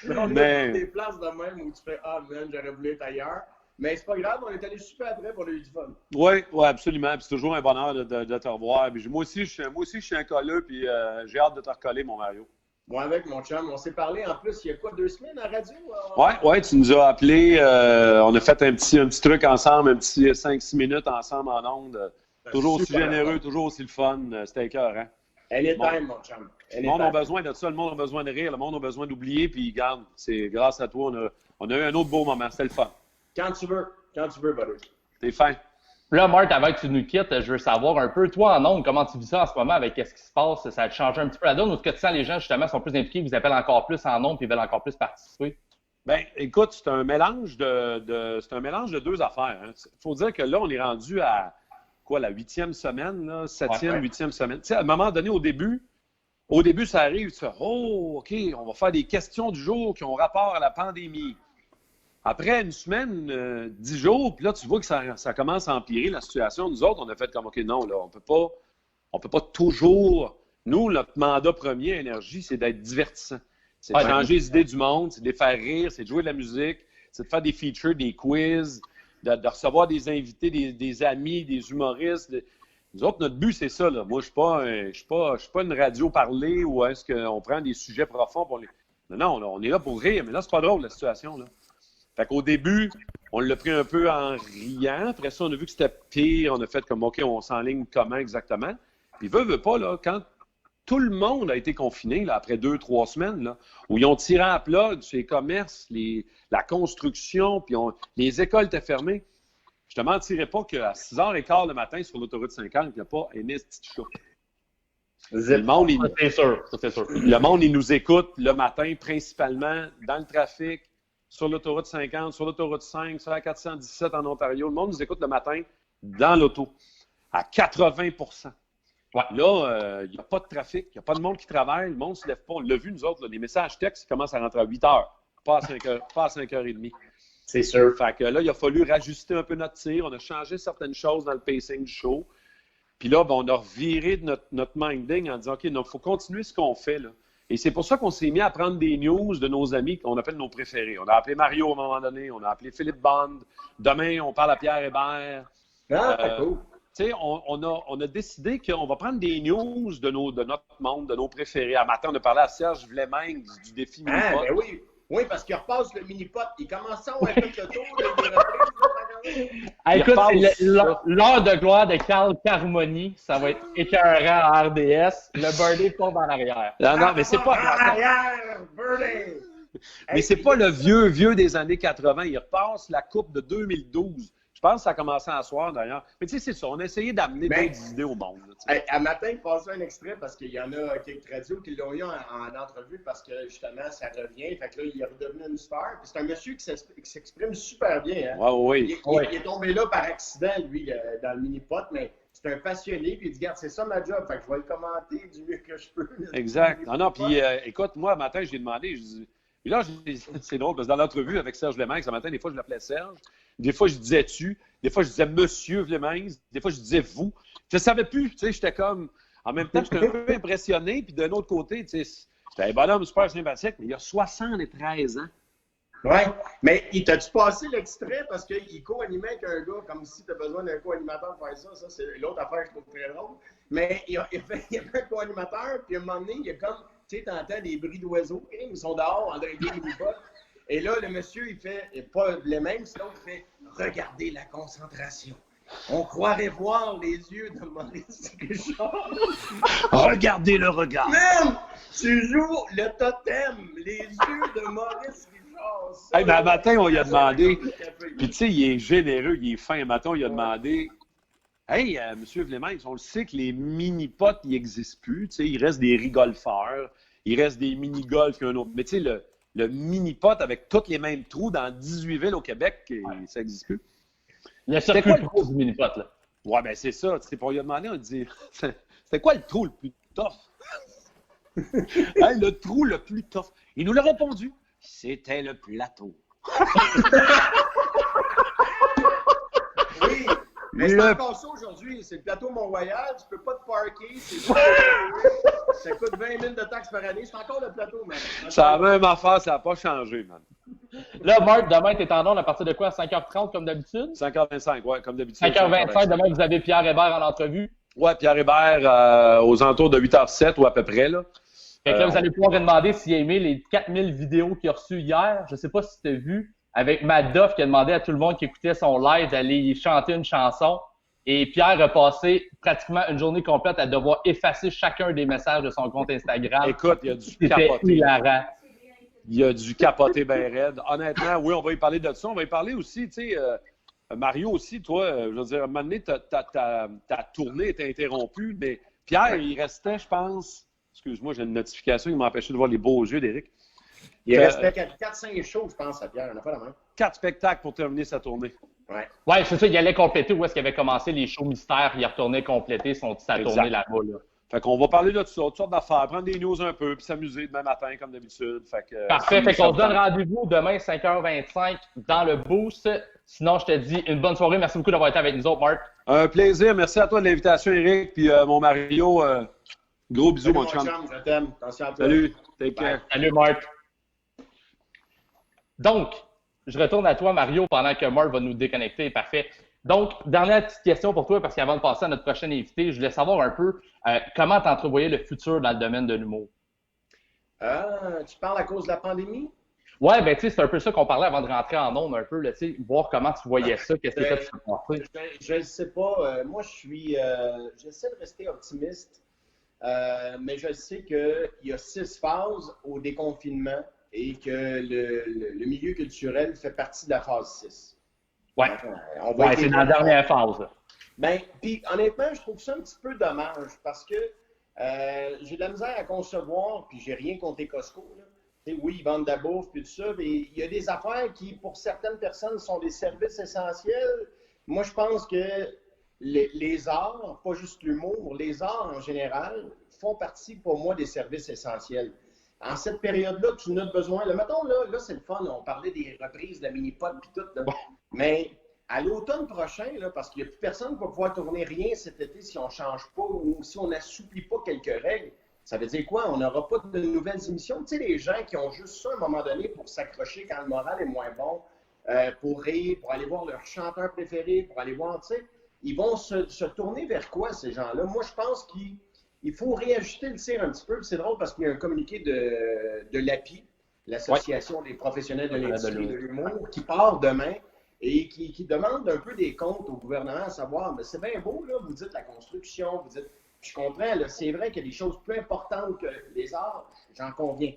On a des places de même où tu fais « Ah, man, j'aurais voulu être ailleurs. » Mais c'est pas grave, on est allé super après pour le du fun. Oui, absolument. Puis c'est toujours un bonheur de te revoir. Puis moi aussi, je suis un colleux, puis j'ai hâte de te recoller, mon Mario. Moi, avec mon chum, on s'est parlé en plus il y a quoi, 2 semaines à la radio? Ouais, tu nous as appelés. On a fait un petit truc ensemble, un petit 5-6 minutes ensemble en ondes. Toujours aussi généreux, toujours aussi le fun. C'était écœurant, hein? Anytime, mon chum. Le monde a besoin de ça, le monde a besoin de rire, le monde a besoin d'oublier, puis regarde, c'est grâce à toi, on a eu un autre beau moment. C'était le fun. Quand tu veux, buddy. T'es fin. Là, Marc, avant que tu nous quittes, je veux savoir un peu, toi, en ondes, comment tu vis ça en ce moment avec ce qui se passe? Ça a changé un petit peu la donne ou est-ce que tu sens les gens, justement, sont plus impliqués, vous appellent encore plus en ondes et veulent encore plus participer? Ben, écoute, c'est un mélange de deux affaires. Il faut dire que là, on est rendu à la 8e semaine, là, 7e, 8e semaine. Tu sais, à un moment donné, au début, ça arrive, tu fais « Oh, OK, on va faire des questions du jour qui ont rapport à la pandémie. » Après une semaine, 10 jours, puis là, tu vois que ça commence à empirer la situation. Nous autres, on a fait comme, OK, non, là, on peut pas toujours... Nous, notre mandat premier à Énergie, c'est d'être divertissant. C'est de changer les idées du monde, c'est de les faire rire, c'est de jouer de la musique, c'est de faire des features, des quiz, de recevoir des invités, des amis, des humoristes. Nous autres, notre but, c'est ça, là. Moi, je suis pas une radio parlée où est-ce qu'on prend des sujets profonds pour les... Non, là, on est là pour rire, mais là, c'est pas drôle, la situation, là. Fait qu'au début, on l'a pris un peu en riant. Après ça, on a vu que c'était pire. On a fait comme, OK, on s'enligne comment exactement. Puis, veut pas, là, quand tout le monde a été confiné, là, après 2-3 semaines, là, où ils ont tiré à plat les commerces, la construction, puis les écoles étaient fermées. Je te mentirais pas qu'à 6h15 le matin, sur l'autoroute 50, il n'y a pas un petit chat. Le monde, c'est sûr. Le monde, il nous écoute le matin, principalement dans le trafic, sur l'autoroute 50, sur l'autoroute 5, sur la 417 en Ontario. Le monde nous écoute le matin dans l'auto, à 80%. Ouais. Là, il n'y a pas de trafic, il n'y a pas de monde qui travaille, le monde ne se lève pas. On l'a vu, nous autres, là, les messages textes commencent à rentrer à 8 heures, pas à 5h30. C'est sûr. Fait que là, il a fallu rajuster un peu notre tir. On a changé certaines choses dans le pacing du show. Puis là, ben, on a reviré de notre minding en disant, OK, il faut continuer ce qu'on fait, là. Et c'est pour ça qu'on s'est mis à prendre des news de nos amis qu'on appelle nos préférés. On a appelé Mario à un moment donné, on a appelé Philippe Bond. Demain, on parle à Pierre Hébert. Cool. tu sais, on a décidé qu'on va prendre des news de notre monde, de nos préférés. À matin, on a parlé à Serge Vleming du défi Mini-Pot. Ben oui. Oui, parce qu'il repasse le mini-pot. Il commence à avoir fait le tour des reprises. Écoute, c'est l'heure de gloire de Carl Carmoni. Ça va être écœurant à RDS. Le birdie tombe en arrière. Non, mais c'est pas... En arrière, birdie! Mais c'est pas le vieux des années 80. Il repasse la coupe de 2012. Je pense que ça a commencé à soir, d'ailleurs. Mais tu sais, c'est ça. On a essayé d'amener d'autres idées au monde. À matin, il passait un extrait parce qu'il y en a quelques radios qui l'ont eu en entrevue parce que, justement, ça revient. Fait que là, il est redevenu une star. Puis c'est un monsieur qui s'exprime super bien. Hein? Oui. Il est tombé là par accident, lui, dans le mini-pot, mais c'est un passionné. Puis il dit, regarde, c'est ça ma job. Fait que je vais le commenter du mieux que je peux. Exact. Non, puis écoute, moi, matin, je lui ai demandé, je dis... Puis là, c'est drôle, parce que dans l'entrevue avec Serge Vleming, ce matin, des fois, je l'appelais Serge. Des fois, je disais tu. Des fois, je disais Monsieur Vleming. Des fois, je disais vous. Je ne savais plus. Tu sais, j'étais comme... En même temps, j'étais un peu impressionné. Puis d'un autre côté, tu sais, c'était un bonhomme super sympathique, mais il a 73 ans. Ouais, mais il t'a-tu passé l'extrait parce qu'il co-animait avec un gars, comme si tu as besoin d'un co-animateur pour faire ça. Ça, c'est l'autre affaire que je trouve très drôle. Mais il y avait un co-animateur, puis à un moment donné, il y a comme... Tu sais, t'entends des bruits d'oiseaux, ils sont dehors en train de des mini-pots. Et là, le monsieur, il fait, et pas les mêmes, sinon il fait « Regardez la concentration. On croirait voir les yeux de Maurice Richard. » Regardez le regard. Même, tu joues le totem, les yeux de Maurice Richard. Ça, mais un matin, on lui a demandé, puis tu sais, il est généreux, il est fin. Un matin, on lui a demandé, hey, monsieur Vleming, on le sait que les mini-pots, ils n'existent plus. Tu sais, il reste des rigolfeurs, il reste des mini-golf et un autre. Mais tu sais, le mini-pot avec tous les mêmes trous dans 18 villes au Québec, ça n'existe plus. Il y a circuit le trou du mini-pot, là. Ouais, ben c'est ça. Tu sais, pour lui demander, on dit, c'était quoi le trou le plus tough? Hey, le trou le plus tough. Il nous l'a répondu. C'était le plateau. Oui. Mais c'est encore ça aujourd'hui. C'est le plateau Mont-Royal. Tu peux pas te parker. Ça coûte 20 000 de taxes par année. C'est encore le plateau, man. C'est la même affaire. Ça n'a pas changé, man. Là, Marc, demain, t'es en onde à partir de quoi? À 5h30, comme d'habitude? 5h25, oui, comme d'habitude. 5h25, demain, vous avez Pierre Hébert en entrevue. Oui, Pierre Hébert aux alentours de 8h07 ou à peu près, là. Fait que là, vous allez pouvoir lui demander s'il a aimé les 4000 vidéos qu'il a reçues hier. Je sais pas si tu as vu, avec Matt Duff qui a demandé à tout le monde qui écoutait son live d'aller chanter une chanson. Et Pierre a passé pratiquement une journée complète à devoir effacer chacun des messages de son compte Instagram. Écoute, il a dû C'était capoter. hilarant. Il a dû capoter bien raide. Honnêtement, oui, on va y parler de ça. On va y parler aussi, tu sais, Mario aussi, toi, je veux dire, à un moment donné, ta tournée était interrompue, mais Pierre, il restait, je pense, excuse-moi, j'ai une notification qui m'a empêché de voir les beaux yeux d'Éric. Il restait 4-5 shows, je pense, à Pierre. On n'a pas la main. 4 spectacles pour terminer sa tournée. Ouais, c'est ça, il allait compléter où est-ce qu'il avait commencé les shows mystères, il retournait compléter sa tournée là-bas, là. Fait qu'on va parler de tout ça, toutes sortes d'affaires, prendre des news un peu, puis s'amuser demain matin, comme d'habitude. Parfait, fait qu'on se donne rendez-vous demain, 5h25, dans le Boost. Sinon, je te dis une bonne soirée. Merci beaucoup d'avoir été avec nous autres, Marc. Un plaisir. Merci à toi de l'invitation, Éric. Puis mon Mario, gros bisous, mon chum. Je t'aime. Attention à toi. Salut. Take care. Salut, Marc. Donc, je retourne à toi, Mario, pendant que Marc va nous déconnecter. Parfait. Donc, dernière petite question pour toi, parce qu'avant de passer à notre prochain invité, je voulais savoir un peu comment tu entrevoyais le futur dans le domaine de l'humour. Tu parles à cause de la pandémie? Ouais, ben tu sais, c'est un peu ça qu'on parlait avant de rentrer en ondes un peu, tu sais, voir comment tu voyais ça, qu'est-ce que tu pensais. Je ne sais pas. Moi, j'essaie de rester optimiste, mais je sais qu'il y a 6 phases au déconfinement et que le milieu culturel fait partie de la phase 6. Ouais, c'est dans la dernière phase. Ben, puis honnêtement, je trouve ça un petit peu dommage parce que j'ai de la misère à concevoir, puis j'ai rien contre les Costco, là. Oui, ils vendent de la bouffe et tout ça, mais il y a des affaires qui, pour certaines personnes, sont des services essentiels. Moi, je pense que les arts, pas juste l'humour, les arts en général, font partie, pour moi, des services essentiels. En cette période-là, tu en as besoin. Là, mettons, là c'est le fun. On parlait des reprises de la mini-pot et tout. Là. Mais à l'automne prochain, là, parce qu'il n'y a plus personne qui va pouvoir tourner rien cet été si on ne change pas ou si on n'assouplit pas quelques règles. Ça veut dire quoi? On n'aura pas de nouvelles émissions. Tu sais, les gens qui ont juste ça à un moment donné pour s'accrocher quand le moral est moins bon, pour rire, pour aller voir leur chanteur préféré, pour aller voir, tu sais. ils vont se tourner vers quoi, ces gens-là? Moi, je pense qu'il faut réajuster le tir un petit peu. C'est drôle parce qu'il y a un communiqué de l'API, l'Association des professionnels de l'industrie de l'humour, qui part demain et qui demande un peu des comptes au gouvernement, à savoir, mais c'est bien beau, là, vous dites la construction, vous dites, je comprends, là, c'est vrai qu'il y a des choses plus importantes que les arts, j'en conviens.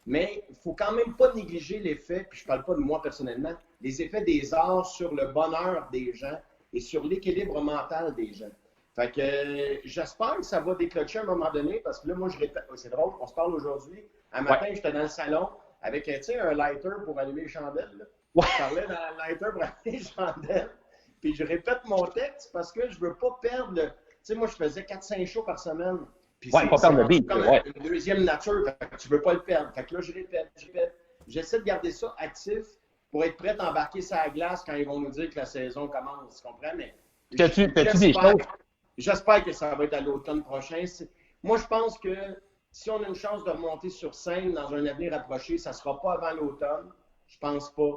Mais il ne faut quand même pas négliger l'effet, puis je ne parle pas de moi personnellement, les effets des arts sur le bonheur des gens et sur l'équilibre mental des gens. Fait que j'espère que ça va déclencher à un moment donné, parce que là, moi, je répète, c'est drôle, on se parle aujourd'hui. Un matin, j'étais dans le salon avec, tu sais, un lighter pour allumer les chandelles. Là. Je parlais dans le lighter pour allumer les chandelles. Puis je répète mon texte parce que je veux pas perdre le... Tu sais, moi, je faisais 4-5 shows par semaine. Puis pas perdre le beat. Comme une deuxième nature. Fait que tu veux pas le perdre. Fait que là, je répète. J'essaie de garder ça actif pour être prêt à embarquer sur la glace quand ils vont nous dire que la saison commence. Tu comprends? Mais t'as-tu des choses? J'espère que ça va être à l'automne prochain. Moi, je pense que si on a une chance de remonter sur scène dans un avenir approché, ça ne sera pas avant l'automne. Je pense pas.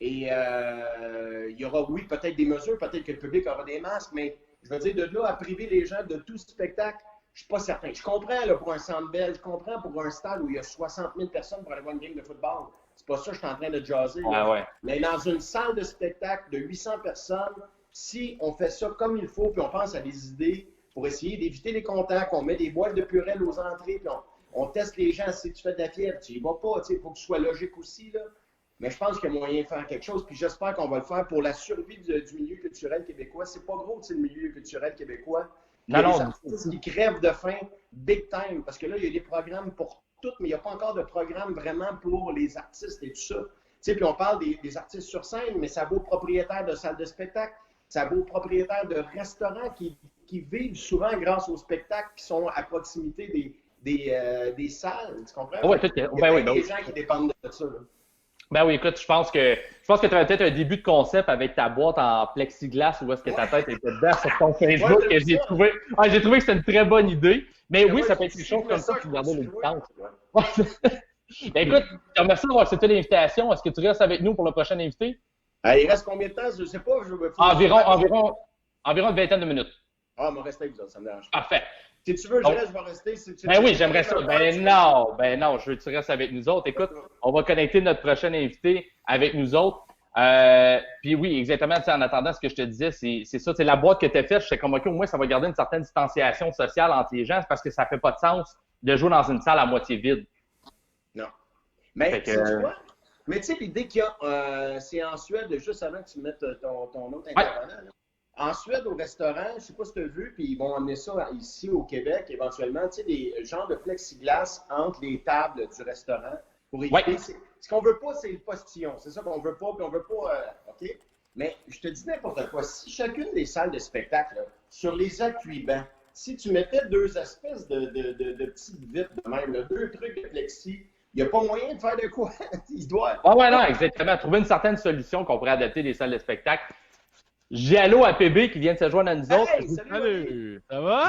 Et il y aura, oui, peut-être des mesures, peut-être que le public aura des masques, mais je veux dire, de là à priver les gens de tout spectacle, je ne suis pas certain. Je comprends là, pour un Centre Bell, je comprends pour un stade où il y a 60 000 personnes pour aller voir une game de football. C'est pas ça que je suis en train de jaser. Ouais. Mais dans une salle de spectacle de 800 personnes, si on fait ça comme il faut, puis on pense à des idées pour essayer d'éviter les contacts, on met des boîtes de purée aux entrées, puis on teste les gens. Si tu fais de la fièvre, tu n'y vas pas. Il faut que tu sois logique aussi. Là. Mais je pense qu'il y a moyen de faire quelque chose, puis j'espère qu'on va le faire pour la survie du milieu culturel québécois. C'est pas gros, le milieu culturel québécois. Il y a des artistes qui crèvent de faim big time, parce que là, il y a des programmes pour toutes, mais il n'y a pas encore de programme vraiment pour les artistes et tout ça. Puis on parle des artistes sur scène, mais ça vaut aux propriétaires de salles de spectacle, ça vaut aux propriétaires de restaurants qui vivent souvent grâce aux spectacles qui sont à proximité des salles. Tu comprends? Oui, il y a des gens qui dépendent de ça. Là. Ben oui, écoute, je pense que tu avais peut-être un début de concept avec ta boîte en plexiglas où est-ce que ta tête était dedans sur ton Facebook que j'ai trouvé que c'était une très bonne idée. Mais oui, ça peut être quelque chose comme ça pour garder les distances. Ben écoute, je te remercie d'avoir accepté l'invitation. Est-ce que tu restes avec nous pour le prochain invité? Il reste combien de temps? Je ne sais pas. Environ une vingtaine de minutes. Ah, mais restez avec vous autres, ça me dérange pas. Parfait. Si tu veux, je vais rester. Ben oui, j'aimerais ça. Ben non, je veux que tu restes avec nous autres. Écoute, on va connecter notre prochain invité avec nous autres. Puis oui, exactement, en attendant, ce que je te disais, c'est ça, c'est la boîte que tu as faite, j'étais comme, OK, au moins, ça va garder une certaine distanciation sociale entre les gens, parce que ça fait pas de sens de jouer dans une salle à moitié vide. Non. Mais tu vois, mais tu sais, l'idée qu'il y a, c'est en Suède, juste avant que tu mettes ton autre intervenant, là. En Suède, au restaurant, je ne sais pas si tu as vu, puis ils vont amener ça ici au Québec, éventuellement, tu sais, des genres de plexiglas entre les tables du restaurant pour éviter. Ce qu'on veut pas, c'est le postillon. C'est ça qu'on veut pas, puis on veut pas. OK? Mais je te dis n'importe quoi. Si chacune des salles de spectacle, là, sur les accueillants, si tu mettais deux espèces de petites vitres de même, là, deux trucs de plexi, il n'y a pas moyen de faire de quoi. Il doit. Ah ouais, non, exactement. Trouver une certaine solution qu'on pourrait adapter des salles de spectacle. J'ai allô à PB qui vient de se joindre à nous autres. Salut! Ça va?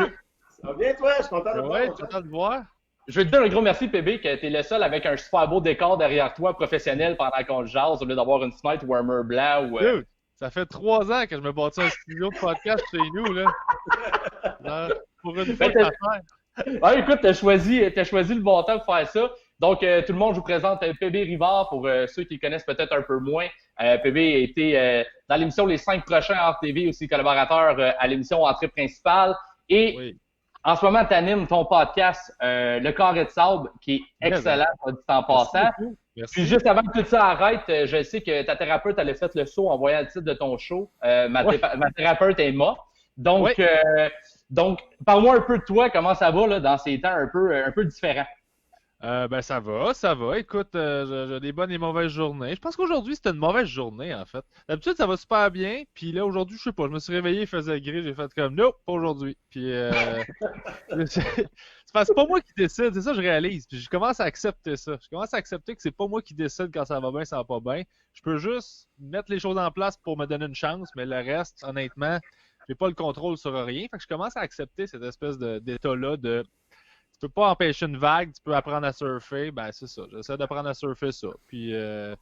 Ça va bien, toi? Je suis content de te voir. Ouais, content de te voir. Je veux te dire un gros merci, PB, que tu es le seul avec un super beau décor derrière toi, professionnel, pendant qu'on le jase, au lieu d'avoir une fenêtre warmer blanc ou. Dude, ça fait 3 ans que je me bâtis un studio de podcast chez nous, là. Pour une fois, ça fait. Ah, écoute, t'as choisi le bon temps pour faire ça. Donc, tout le monde, je vous présente PB Rivard pour ceux qui connaissent peut-être un peu moins. PB a été dans l'émission Les 5 prochains hors TV, aussi collaborateur à l'émission Entrée principale. Et en ce moment, tu animes ton podcast Le Carré de sable, qui est excellent, dit en passant. Merci. Puis juste avant que tout ça arrête, je sais que ta thérapeute elle a fait le saut en voyant le titre de ton show. Ma thérapeute est morte. Donc, parle-moi un peu de toi, comment ça va là, dans ces temps un peu différents. Ben ça va. Écoute, j'ai des bonnes et mauvaises journées. Je pense qu'aujourd'hui, c'était une mauvaise journée, en fait. D'habitude, ça va super bien. Puis là, aujourd'hui, je sais pas, je me suis réveillé, il faisait gris, j'ai fait comme, non, pas aujourd'hui. Puis, c'est pas moi qui décide, c'est ça que je réalise. Puis je commence à accepter ça. Je commence à accepter que c'est pas moi qui décide quand ça va bien, ça va pas bien. Je peux juste mettre les choses en place pour me donner une chance, mais le reste, honnêtement, j'ai pas le contrôle sur rien. Fait que je commence à accepter cette espèce d'état-là de tu peux pas empêcher une vague, tu peux apprendre à surfer, ben c'est ça. J'essaie d'apprendre à surfer ça. Puis de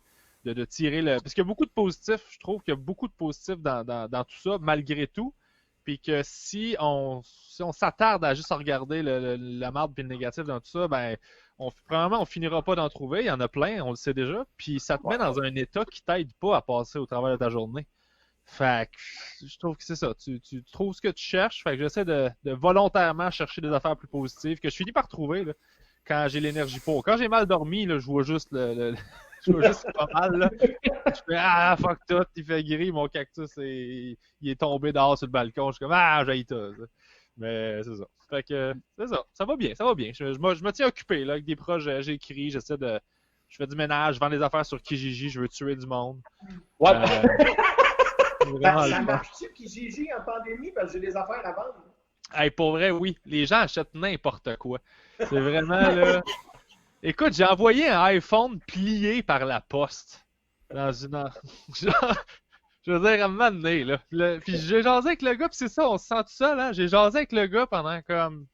tirer le. Parce qu'il y a beaucoup de positifs, je trouve qu'il y a beaucoup de positifs dans tout ça, malgré tout. puis que si on s'attarde à juste regarder la marde et le négatif dans tout ça, ben probablement on finira pas d'en trouver. Il y en a plein, on le sait déjà. Puis ça te met dans un état qui t'aide pas à passer au travers de ta journée. Fait que je trouve que c'est ça. Tu trouves ce que tu cherches. Fait que j'essaie de volontairement chercher des affaires plus positives que je finis par trouver là, quand j'ai l'énergie pour. Quand j'ai mal dormi, là, je vois juste je vois juste pas mal, là. Je fais fuck tout, il fait gris, mon cactus, il est tombé dehors sur le balcon. Je suis comme j'haïs ça. Mais c'est ça. Fait que c'est ça. Ça va bien. Je me tiens occupé là, avec des projets, j'écris, je fais du ménage, je vends des affaires sur Kijiji, je veux tuer du monde. Ouais. Ça marche-tu Kijiji en pandémie parce que j'ai des affaires à vendre? Hey, pour vrai, oui. Les gens achètent n'importe quoi. C'est vraiment là. Écoute, j'ai envoyé un iPhone plié par la poste. Dans une. Je veux dire, à un moment donné, là. Puis j'ai jasé avec le gars, puis c'est ça, on se sent tout seul, hein. J'ai jasé avec le gars pendant comme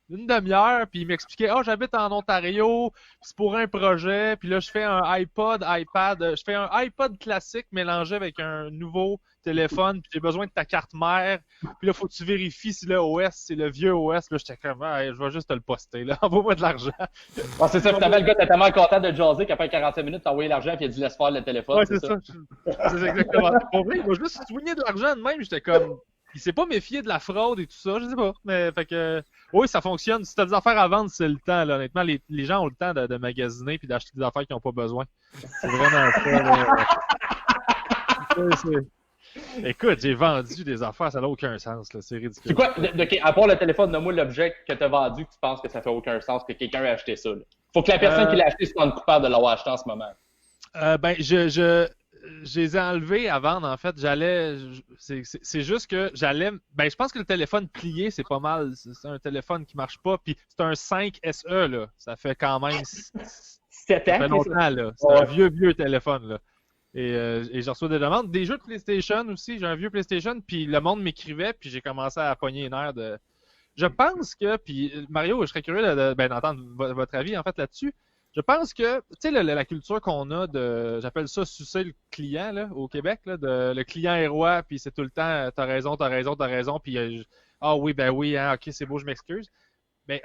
une demi-heure, puis il m'expliquait, j'habite en Ontario, c'est pour un projet, puis là, je fais un iPad, je fais un iPod classique mélangé avec un nouveau téléphone, puis j'ai besoin de ta carte mère, puis là, faut que tu vérifies si le OS, c'est le vieux OS, là, j'étais comme, je vais juste te le poster, là, envoie-moi de l'argent. C'est ça, finalement, le gars était tellement content de jaser qu'après 45 minutes, t'as envoyé l'argent, puis il a dit laisse faire le téléphone. Ouais, c'est ça. C'est exactement. Pour vrai, il m'a juste soigné de l'argent de même, j'étais comme, il s'est pas méfié de la fraude et tout ça, je sais pas. Mais fait que oui, ça fonctionne. Si t'as des affaires à vendre, c'est le temps. Là. Honnêtement, les gens ont le temps de magasiner puis d'acheter des affaires qu'ils n'ont pas besoin. C'est vraiment ça. Écoute, j'ai vendu des affaires, ça n'a aucun sens. Là. C'est ridicule. C'est quoi, à part le téléphone, donne-moi l'objet que t'as vendu que tu penses que ça fait aucun sens que quelqu'un ait acheté ça. Là. Faut que la personne qui l'a acheté soit coupable de l'avoir acheté en ce moment. Je les ai enlevés à vendre, en fait. C'est juste que j'allais. Ben, je pense que le téléphone plié, c'est pas mal. C'est un téléphone qui marche pas. Puis c'est un 5 SE, là. Ça fait quand même 7 ans. ça fait longtemps, là. C'est un vieux téléphone, là. Et je reçois des demandes. Des jeux de PlayStation aussi. J'ai un vieux PlayStation. Puis le monde m'écrivait. Puis j'ai commencé à pogner les nerfs de. Je pense que. Puis Mario, je serais curieux d'entendre votre avis, en fait, là-dessus. Je pense que, tu sais, la culture qu'on a j'appelle ça sucer le client, là, au Québec, là, le client est roi, puis c'est tout le temps, t'as raison, puis oui, ben oui, hein, ok, c'est beau, je m'excuse. Mais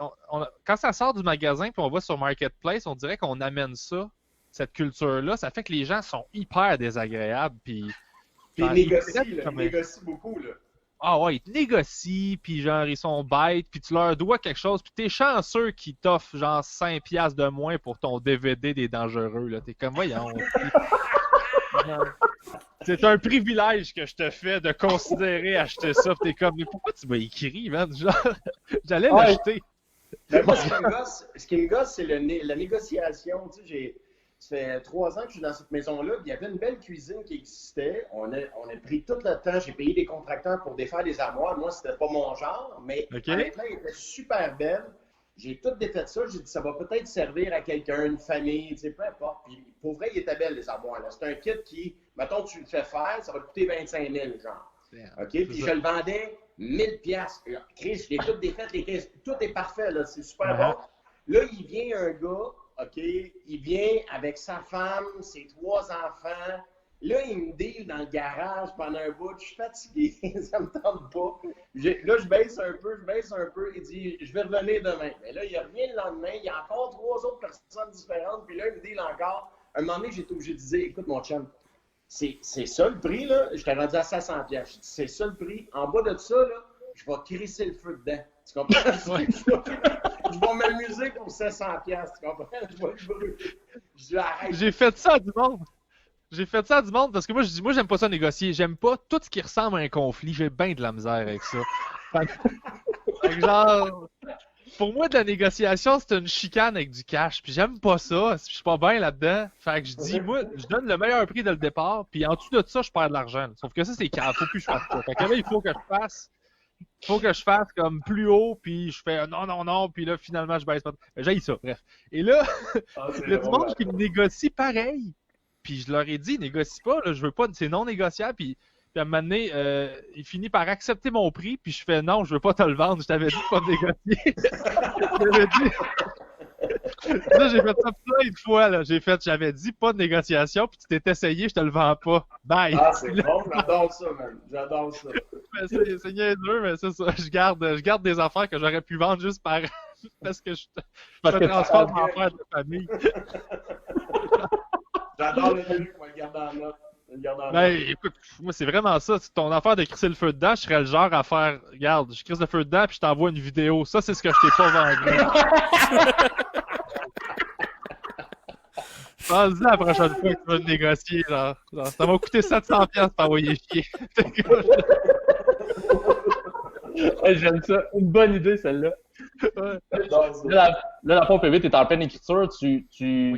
quand ça sort du magasin, puis on va sur Marketplace, on dirait qu'on amène ça, cette culture-là, ça fait que les gens sont hyper désagréables, puis ils négocient beaucoup, là. Ouais, ils te négocient, puis genre, ils sont bêtes, puis tu leur dois quelque chose, puis t'es chanceux qu'ils t'offrent genre 5$ de moins pour ton DVD des dangereux, là. T'es comme, voyons. C'est un privilège que je te fais de considérer acheter ça, pis t'es comme, mais pourquoi tu m'as écrit, man? Genre, j'allais l'acheter. Ben, moi, ce qui me gosse, c'est la négociation, tu sais, ça fait 3 ans que je suis dans cette maison-là. Il y avait une belle cuisine qui existait. On a pris tout le temps. J'ai payé des contracteurs pour défaire des armoires. Moi, c'était pas mon genre, mais honnêtement, elle était super belle. J'ai tout défait ça. J'ai dit, ça va peut-être servir à quelqu'un, une famille, tu sais, peu importe. Puis, pour vrai, il était belle, les armoires. C'est un kit qui, mettons, tu le fais faire, ça va te coûter 25 000, genre. OK? Puis, je le vendais 1000$. Chris, je l'ai tout défait. Tout est parfait, là. C'est super bon. Là, il vient un gars. OK, il vient avec sa femme, ses 3 enfants. Là, il me deal dans le garage pendant un bout. Je suis fatigué, ça me tente pas. Là, je baisse un peu. Il dit, je vais revenir demain. Mais là, il revient le lendemain. Il y a encore 3 autres personnes différentes. Puis là, il me deal encore. Un moment donné, j'étais obligé de dire, écoute, mon chum, c'est ça le prix, là. Je t'ai rendu à 500$. Je dis, c'est ça le prix. En bas de ça, là, je vais crisser le feu dedans. Tu comprends? Je vais m'amuser pour 700$, tu comprends? Je vais le brûler. Je dis, arrête. J'ai fait ça à du monde parce que moi, j'aime pas ça négocier. J'aime pas tout ce qui ressemble à un conflit. J'ai bien de la misère avec ça. Fait que genre, pour moi, de la négociation, c'est une chicane avec du cash. Puis j'aime pas ça. Je suis pas bien là-dedans. Fait que je dis, moi, je donne le meilleur prix dès le départ. Puis en dessous de ça, je perds de l'argent. Sauf que ça, c'est calme. Faut plus que je fasse ça. Fait que là, il faut que je fasse comme plus haut, puis je fais non, puis là, finalement, je baisse pas. J'ai ça, bref. Et là, il y a du monde qui me négocie pareil. Puis je leur ai dit, négocie pas, là, je veux pas, c'est non négociable. Puis à un moment donné, il finit par accepter mon prix, puis je fais non, je veux pas te le vendre, je t'avais dit de pas négocier. Je t'avais dit. Là, j'ai fait ça plein de fois, là. J'avais dit pas de négociation, puis tu t'es essayé, je te le vends pas. Bye! Ah, c'est bon, j'adore ça, man. J'adore ça. C'est niaiseux, mais c'est ça. Je garde des affaires que j'aurais pu vendre juste parce que je me transforme en père de famille. J'adore le truc, moi, le garder en note. Ben, écoute, moi, c'est vraiment ça. C'est ton affaire de crisser le feu dedans, je serais le genre à faire, regarde, je crisse le feu dedans, puis je t'envoie une vidéo. Ça, c'est ce que je t'ai pas vendu. Pense-y la prochaine fois que tu vas négocier, genre. Ça m'a coûté 700$ pour t'envoyer chier. J'aime ça. Une bonne idée, celle-là. Ouais. Là, la pompe PV, tu es en pleine écriture. Tu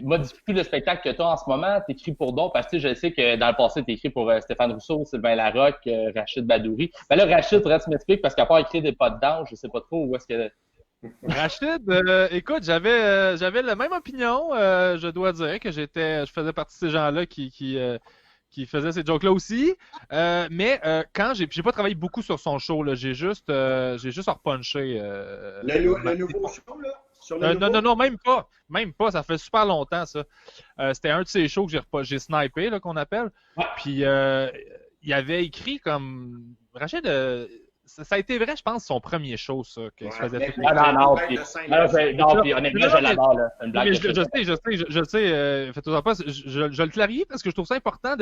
modifies plus le spectacle que tu as en ce moment. Tu écris pour d'autres. Parce que je sais que dans le passé, tu écris pour Stéphane Rousseau, Sylvain Larocque, Rachid Badouri. Ben là, Rachid, faudrait que tu m'expliques parce qu'à part écrire des pas de danse, je sais pas trop où est-ce que. Rachid, écoute, j'avais la même opinion. Je dois dire que je faisais partie de ces gens-là qui faisaient ces jokes-là aussi. Mais quand j'ai pas travaillé beaucoup sur son show, là, j'ai juste repunché. Le nouveau show, là? Sur le nouveau? Non, même pas. Même pas. Ça fait super longtemps, ça. C'était un de ces shows que j'ai snipé, là, qu'on appelle. Ouais. Puis il avait écrit comme Rachid. Ça a été vrai, je pense, son premier show, ça, qu'il se faisait tout. Non, puis honnêtement, je l'adore, là. C'est une blague. Je sais, faites-en pas, je le clarifie parce que je trouve ça important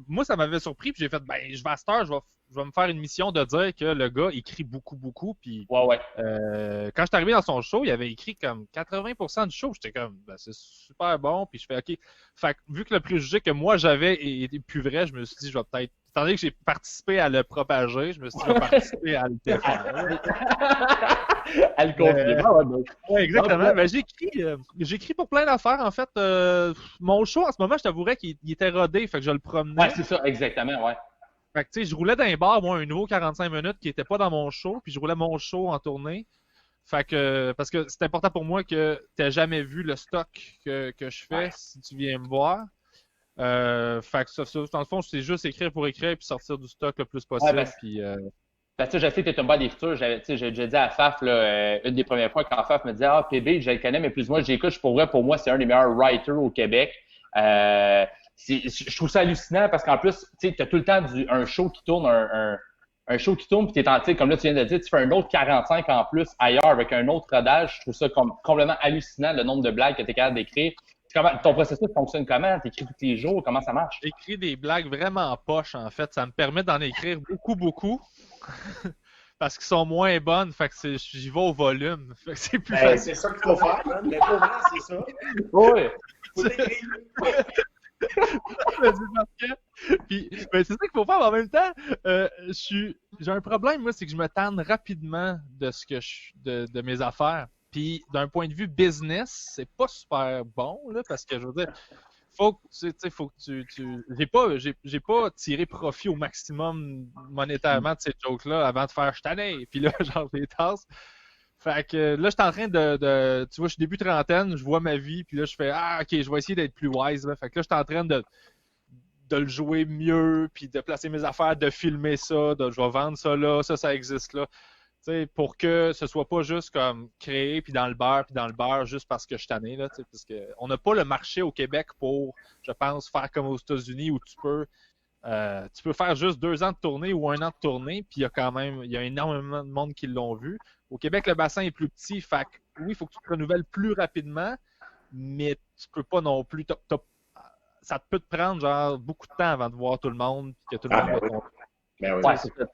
moi, ça m'avait surpris, puis j'ai fait, ben, je vais à cette heure, je vais me faire une mission de dire que le gars écrit beaucoup, puis Ouais. quand je suis arrivé dans son show, il avait écrit comme 80% du show, j'étais comme, ben, c'est super bon, puis je fais, OK. Fait que, vu que le préjugé que moi j'avais était plus vrai, je me suis dit, je vais peut-être, étant donné que j'ai participé à le propager, je me suis dit, je vais participer à le défendre. À le confirmer. Ouais, exactement. Ben, j'écris pour plein d'affaires, en fait. Mon show, en ce moment, je t'avouerais qu'il était rodé, fait que je le promenais. Ouais, c'est ça, exactement, ouais. Fait que, tu sais, je roulais dans les bars, moi, un nouveau 45 minutes qui était pas dans mon show, puis je roulais mon show en tournée. Fait que, parce que c'est important pour moi que t'aies jamais vu le stock que je fais si tu viens me voir. Fait que ça, dans le fond, c'est juste écrire pour écrire puis sortir du stock le plus possible. Ouais, puis, parce que je sais que tu es un bon d'écriture. J'ai déjà dit à Faf, là, une des premières fois, quand Faf me disait, ah, PB, je le connais, mais plus moi, j'écoute, pour moi, c'est un des meilleurs writers au Québec. Je trouve ça hallucinant parce qu'en plus, tu as tout le temps un show qui tourne, un show qui tourne, puis t'es comme là, tu viens de dire, tu fais un autre 45 en plus ailleurs avec un autre rodage. Je trouve ça complètement hallucinant, le nombre de blagues que tu es capable d'écrire. Ton processus fonctionne comment? T'écris tous les jours? Comment ça marche? J'écris des blagues vraiment poches, en fait. Ça me permet d'en écrire beaucoup. Parce qu'ils sont moins bonnes, fait que j'y vais au volume. Fait que c'est plus facile. C'est ça qu'il faut faire, man. Mais pour moi, c'est ça. Oui. Faut l'écrire. Puis, ben, c'est ça qu'il faut faire, mais en même temps, j'ai un problème, moi, c'est que je me tanne rapidement de mes affaires. Puis, d'un point de vue business, c'est pas super bon, là, parce que, je veux dire, faut que j'ai pas tiré profit au maximum monétairement de ces jokes-là avant de faire « je tanné ». Puis là, genre, les tasses. Fait que là, je suis en train tu vois, je suis début trentaine, je vois ma vie, puis là, je fais « ah, ok, je vais essayer d'être plus wise ». Fait que là, je suis en train de le jouer mieux, puis de placer mes affaires, de filmer ça, je vais vendre ça là, ça existe là. T'sais, pour que ce soit pas juste comme créer puis dans le beurre juste parce que je suis tanné, là, parce que on n'a pas le marché au Québec pour, je pense, faire comme aux États-Unis où tu peux faire juste 2 ans de tournée ou 1 an de tournée, puis il y a énormément de monde qui l'ont vu. Au Québec, le bassin est plus petit, fait que oui, il faut que tu te renouvelles plus rapidement, mais tu peux pas non plus. Ça peut te prendre genre beaucoup de temps avant de voir tout le monde, puis que tout le monde va tomber. Ben oui. Ouais, c'est ça.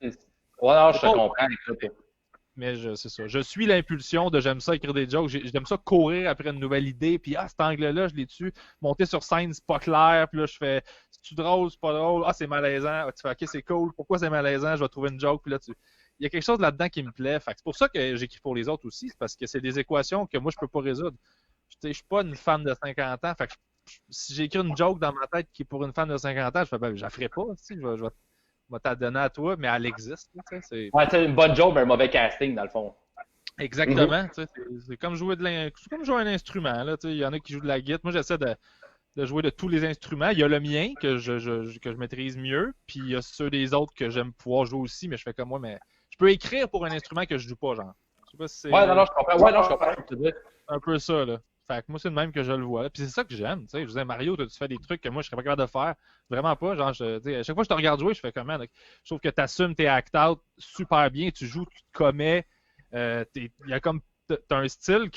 Ouais, non, je te comprends. Écoute. Mais c'est ça. Je suis l'impulsion de j'aime ça écrire des jokes. J'aime ça courir après une nouvelle idée. Puis, cet angle-là, je l'ai dessus. Monter sur scène, c'est pas clair. Puis là, je fais, c'est-tu drôle, c'est pas drôle? Ah, c'est malaisant. Tu fais, OK, c'est cool. Pourquoi c'est malaisant? Je vais trouver une joke. Puis là, il y a quelque chose là-dedans qui me plaît. Fait que c'est pour ça que j'écris pour les autres aussi. C'est parce que c'est des équations que moi, je peux pas résoudre. Je suis pas une fan de 50 ans. Fait que si j'écris une joke dans ma tête qui est pour une fan de 50 ans, je fais, ben, je la ferai pas. Je vais t'en donner à toi, mais elle existe. C'est une bonne joke, mais un mauvais casting, dans le fond. Exactement. C'est comme jouer un instrument. Il y en a qui jouent de la guitare. Moi, j'essaie de jouer de tous les instruments. Il y a le mien que je maîtrise mieux, puis il y a ceux des autres que j'aime pouvoir jouer aussi, mais je fais comme moi. Mais je peux écrire pour un instrument que je joue pas, genre. Je sais pas si c'est... Ouais, non, je comprends. Ouais, non, je comprends. Un peu ça, là. Fait que moi, c'est le même que je le vois. Puis c'est ça que j'aime, tu sais. Je disais, Mario, tu fais des trucs que moi, je serais pas capable de faire. Vraiment pas. Genre, tu sais, à chaque fois que je te regarde jouer, je fais comment? Je trouve que tu assumes tes act-out super bien. Tu joues, tu te commets. Il y a comme, t'as un style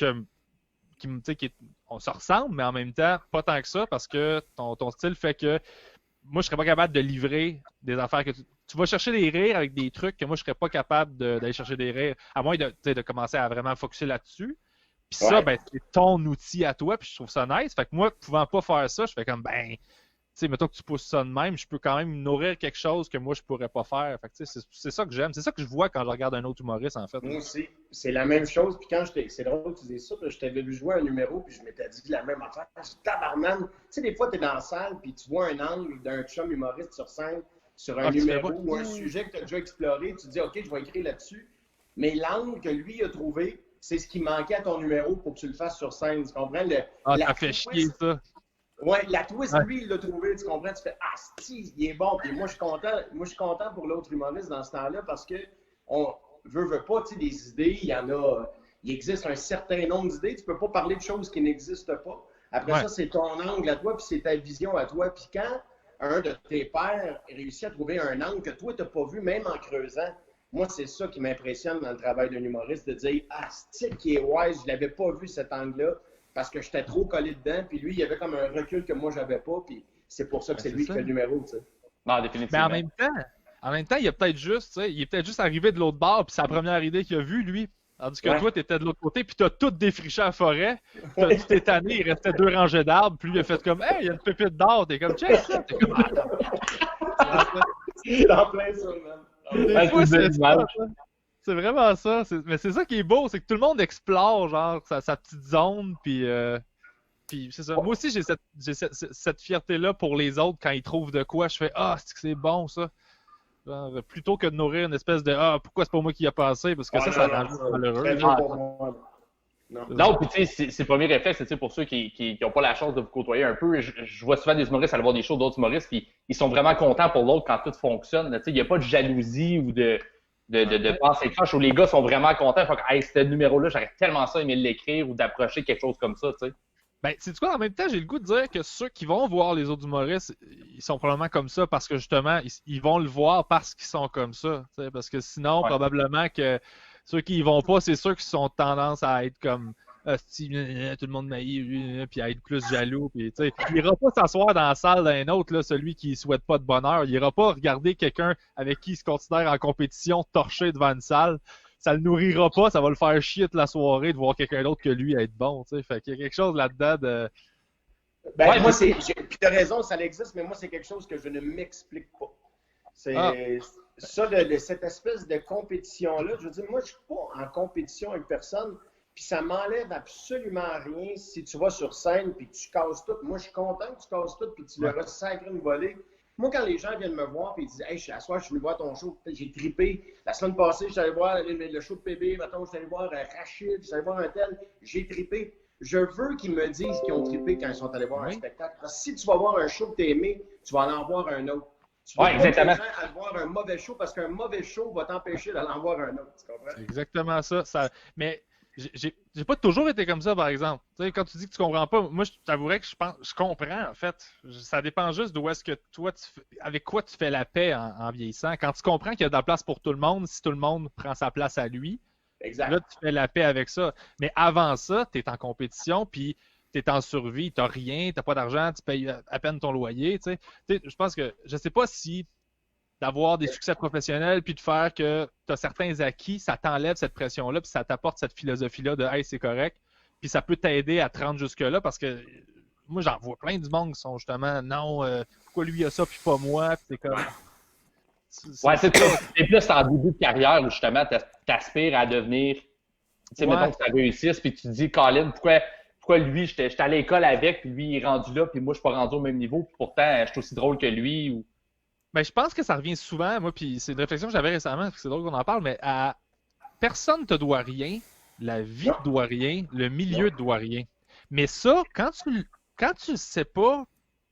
tu sais, on se ressemble, mais en même temps, pas tant que ça, parce que ton style fait que moi, je serais pas capable de livrer des affaires que tu vas chercher des rires avec des trucs que moi, je serais pas capable d'aller chercher des rires, à moins de commencer à vraiment focusser là-dessus. Puis ça, ben, c'est ton outil à toi, puis je trouve ça nice. Fait que moi, pouvant pas faire ça, je fais comme, ben, tu sais, mettons que tu pousses ça de même, je peux quand même nourrir quelque chose que moi, je pourrais pas faire. Fait que, tu sais, c'est ça que j'aime. C'est ça que je vois quand je regarde un autre humoriste, en fait. Moi aussi, c'est la même chose. Puis quand c'est drôle que tu dis ça, parce que je t'avais vu jouer un numéro, puis je m'étais dit la même affaire. Je dis, tabarnak. Tu sais, des fois, tu es dans la salle, puis tu vois un angle d'un chum humoriste sur scène, sur un numéro ou un sujet que tu as déjà exploré. Tu te dis, OK, je vais écrire là-dessus. Mais l'angle que lui a trouvé, c'est ce qui manquait à ton numéro pour que tu le fasses sur scène. Tu comprends? Ça fait chier, ça. Ouais, la twist, lui, il l'a trouvé, tu comprends? Tu fais « Ah, si, il est bon! » Puis moi, je suis content pour l'autre humoriste dans ce temps-là parce que on veut pas, tu sais, des idées, il existe un certain nombre d'idées. Tu peux pas parler de choses qui n'existent pas. Après ça, c'est ton angle à toi, puis c'est ta vision à toi. Puis quand un de tes pairs réussit à trouver un angle que toi, tu n'as pas vu, même en creusant, moi, c'est ça qui m'impressionne dans le travail d'un humoriste, de dire « Ah, c'est qui est wise, je l'avais pas vu cet angle-là. » Parce que j'étais trop collé dedans, puis lui, il avait comme un recul que moi, j'avais pas, puis c'est pour ça que c'est lui qui fait le numéro, tu sais. Non, définitivement. Mais en même temps, il est peut-être juste arrivé de l'autre bord, puis c'est la première idée qu'il a vue, lui. Tandis que toi, t'étais de l'autre côté, puis t'as tout défriché à la forêt, t'as tout étané, il restait 2 rangées d'arbres, puis lui, il a fait comme « Hey, il y a une pépite d'or! » T'es comme « Check ça! » T'es comme « En plein ça, man. Des fois, c'est ça. C'est vraiment ça. Mais c'est ça qui est beau, c'est que tout le monde explore genre sa petite zone, puis c'est ça. Moi aussi, j'ai cette fierté-là pour les autres quand ils trouvent de quoi. Je fais ah, c'est bon ça. Genre, plutôt que de nourrir une espèce de ah, pourquoi c'est pas moi qui y a pensé, parce que ça rend malheureux. Non, puis tu sais, c'est le premier réflexe, tu sais, pour ceux qui n'ont pas la chance de vous côtoyer un peu. Je vois souvent des humoristes aller voir des shows d'autres humoristes, puis ils sont vraiment contents pour l'autre quand tout fonctionne. Tu sais, il n'y a pas de jalousie ou de penser crash où les gars sont vraiment contents. Fait que, hey, ce numéro-là, j'aurais tellement ça aimé l'écrire ou d'approcher quelque chose comme ça, tu sais. Ben, c'est quoi, en même temps, j'ai le goût de dire que ceux qui vont voir les autres humoristes, ils sont probablement comme ça parce que justement, ils vont le voir parce qu'ils sont comme ça. T'sais, parce que sinon, probablement que ceux qui y vont pas, c'est ceux qui sont tendance à être comme tout le monde m'haït, puis à être plus jaloux. Puis, il ira pas s'asseoir dans la salle d'un autre, là, celui qui souhaite pas de bonheur. Il ira pas regarder quelqu'un avec qui il se considère en compétition torché devant une salle. Ça le nourrira pas, ça va le faire chier toute la soirée de voir quelqu'un d'autre que lui être bon. T'sais. Fait qu'il y a quelque chose là-dedans de. Ben, moi, puis t'as raison, ça existe, mais moi, c'est quelque chose que je ne m'explique pas. C'est ça, cette espèce de compétition-là. Je veux dire, moi, je suis pas en compétition avec personne. Puis ça m'enlève absolument rien si tu vas sur scène puis tu casses tout. Moi, je suis content que tu casses tout puis tu leur as sacré une volée. Moi, quand les gens viennent me voir et ils disent « Hey, à soir, je suis venu voir ton show, j'ai trippé. La semaine passée, je suis allé voir le show de PB, maintenant, je suis allé voir Rachid, je suis allé voir un tel, j'ai trippé. » Je veux qu'ils me disent qu'ils ont trippé quand ils sont allés voir un spectacle. Parce que si tu vas voir un show que tu as aimé, tu vas en voir un autre. Tu vas pas exactement. les gens aller voir un mauvais show parce qu'un mauvais show va t'empêcher d'aller en voir un autre. Tu comprends? C'est exactement ça. Mais j'ai pas toujours été comme ça, par exemple. Tu sais, quand tu dis que tu comprends pas, moi, je t'avouerais que je comprends, en fait. Ça dépend juste d'où est-ce que toi, avec quoi tu fais la paix en vieillissant. Quand tu comprends qu'il y a de la place pour tout le monde, si tout le monde prend sa place à lui, exact. Là, tu fais la paix avec ça. Mais avant ça, tu es en compétition, puis tu es en survie, tu n'as rien, tu n'as pas d'argent, tu payes à peine ton loyer. Tu sais, je pense que, je sais pas si d'avoir des succès professionnels puis de faire que tu as certains acquis, ça t'enlève cette pression-là puis ça t'apporte cette philosophie-là de « Hey, c'est correct ». Puis ça peut t'aider à te rendre jusque-là parce que moi, j'en vois plein du monde qui sont justement « Non, pourquoi lui a ça puis pas moi? » Puis c'est comme... C'est ça. C'est plus en début de carrière où justement t'aspires à devenir, tu sais, mettons que tu réussisses puis tu te dis « Colin, pourquoi lui, j'étais à l'école avec puis lui, il est rendu là puis moi, je suis pas rendu au même niveau puis pourtant, je suis aussi drôle que lui. » ou Ben, je pense que ça revient souvent, moi, puis c'est une réflexion que j'avais récemment, c'est drôle qu'on en parle, mais personne ne te doit rien, la vie te doit rien, le milieu te doit rien. Mais ça, quand tu le sais pas,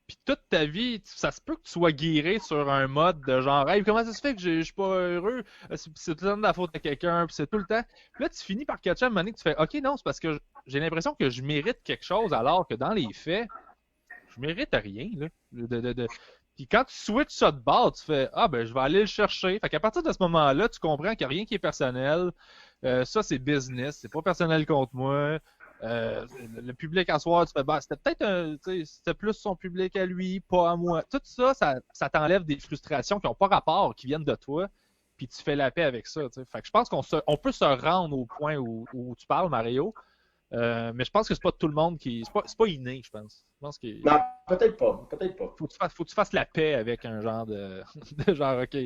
Puis toute ta vie, ça se peut que tu sois guiré sur un mode de genre, hey, comment ça se fait que je suis pas heureux? C'est tout le temps de la faute de quelqu'un, puis c'est tout le temps. Puis là, tu finis par catcher à un moment donné que tu fais, OK, non, c'est parce que j'ai l'impression que je mérite quelque chose, alors que dans les faits, je mérite rien, là. Puis quand tu switches ça de bord, tu fais, ah, ben, je vais aller le chercher. Fait qu'à partir de ce moment-là, tu comprends qu'il n'y a rien qui est personnel. Ça, c'est business, c'est pas personnel contre moi. Le public à soir, tu fais, bah, c'était peut-être c'était plus son public à lui, pas à moi. Tout ça, ça t'enlève des frustrations qui n'ont pas rapport, qui viennent de toi, puis tu fais la paix avec ça. T'sais. Fait que je pense qu'on peut se rendre au point où tu parles, Mario, mais je pense que c'est pas tout le monde qui. C'est pas inné, je pense. Je pense que. Non, peut-être pas. Faut que tu fasses la paix avec un genre de genre, OK,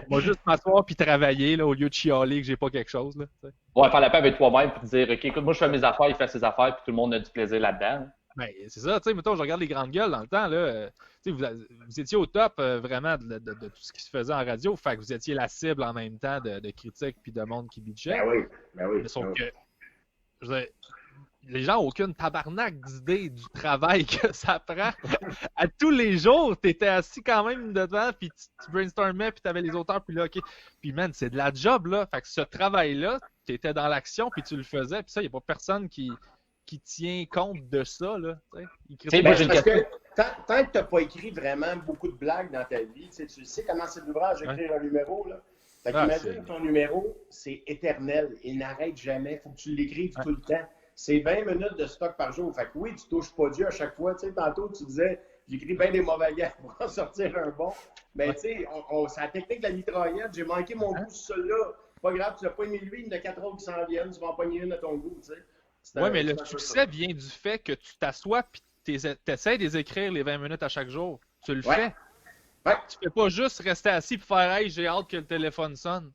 moi juste m'asseoir puis travailler là, au lieu de chialer que j'ai pas quelque chose. Là, t'sais. Ouais, faire la paix avec toi-même puis te dire, OK, écoute, moi je fais mes affaires, il fait ses affaires, puis tout le monde a du plaisir là-dedans. Ben, c'est ça, tu sais, mettons, je regarde les grandes gueules dans le temps, là, tu sais, vous étiez au top vraiment de tout ce qui se faisait en radio, fait que vous étiez la cible en même temps de critiques puis de monde qui bitchait. Ben oui. Mais sauf que, je veux dire, les gens n'ont aucune tabarnak d'idée du travail que ça prend. À tous les jours, t'étais assis quand même devant, puis tu brainstormais, puis t'avais les auteurs, puis là, OK. Puis man, c'est de la job, là. Fait que ce travail-là, t'étais dans l'action, puis tu le faisais, puis ça, il n'y a pas personne qui tient compte de ça, là. Parce que tant que t'as pas écrit vraiment beaucoup de blagues dans ta vie, tu sais comment c'est l'ouvrage d'écrire un numéro, là. Fait qu'imagine ton numéro, c'est éternel. Il n'arrête jamais. Faut que tu l'écrives tout le temps. C'est 20 minutes de stock par jour. Fait que oui, tu touches pas Dieu à chaque fois. Tu sais, tantôt, tu disais, j'écris bien des mauvais gars pour en sortir un bon. Mais tu sais, c'est la technique de la mitraillette. J'ai manqué mon goût sur celui-là. Pas grave, tu n'as pas aimé lui, il y en a 4 autres qui s'en viennent. Tu vas en pogner une à ton goût, tu sais. Oui, mais le succès vient du fait que tu t'assois et tu essaies de les écrire les 20 minutes à chaque jour. Tu le fais. Ouais. Tu fais pas juste rester assis et faire « Hey, j'ai hâte que le téléphone sonne. »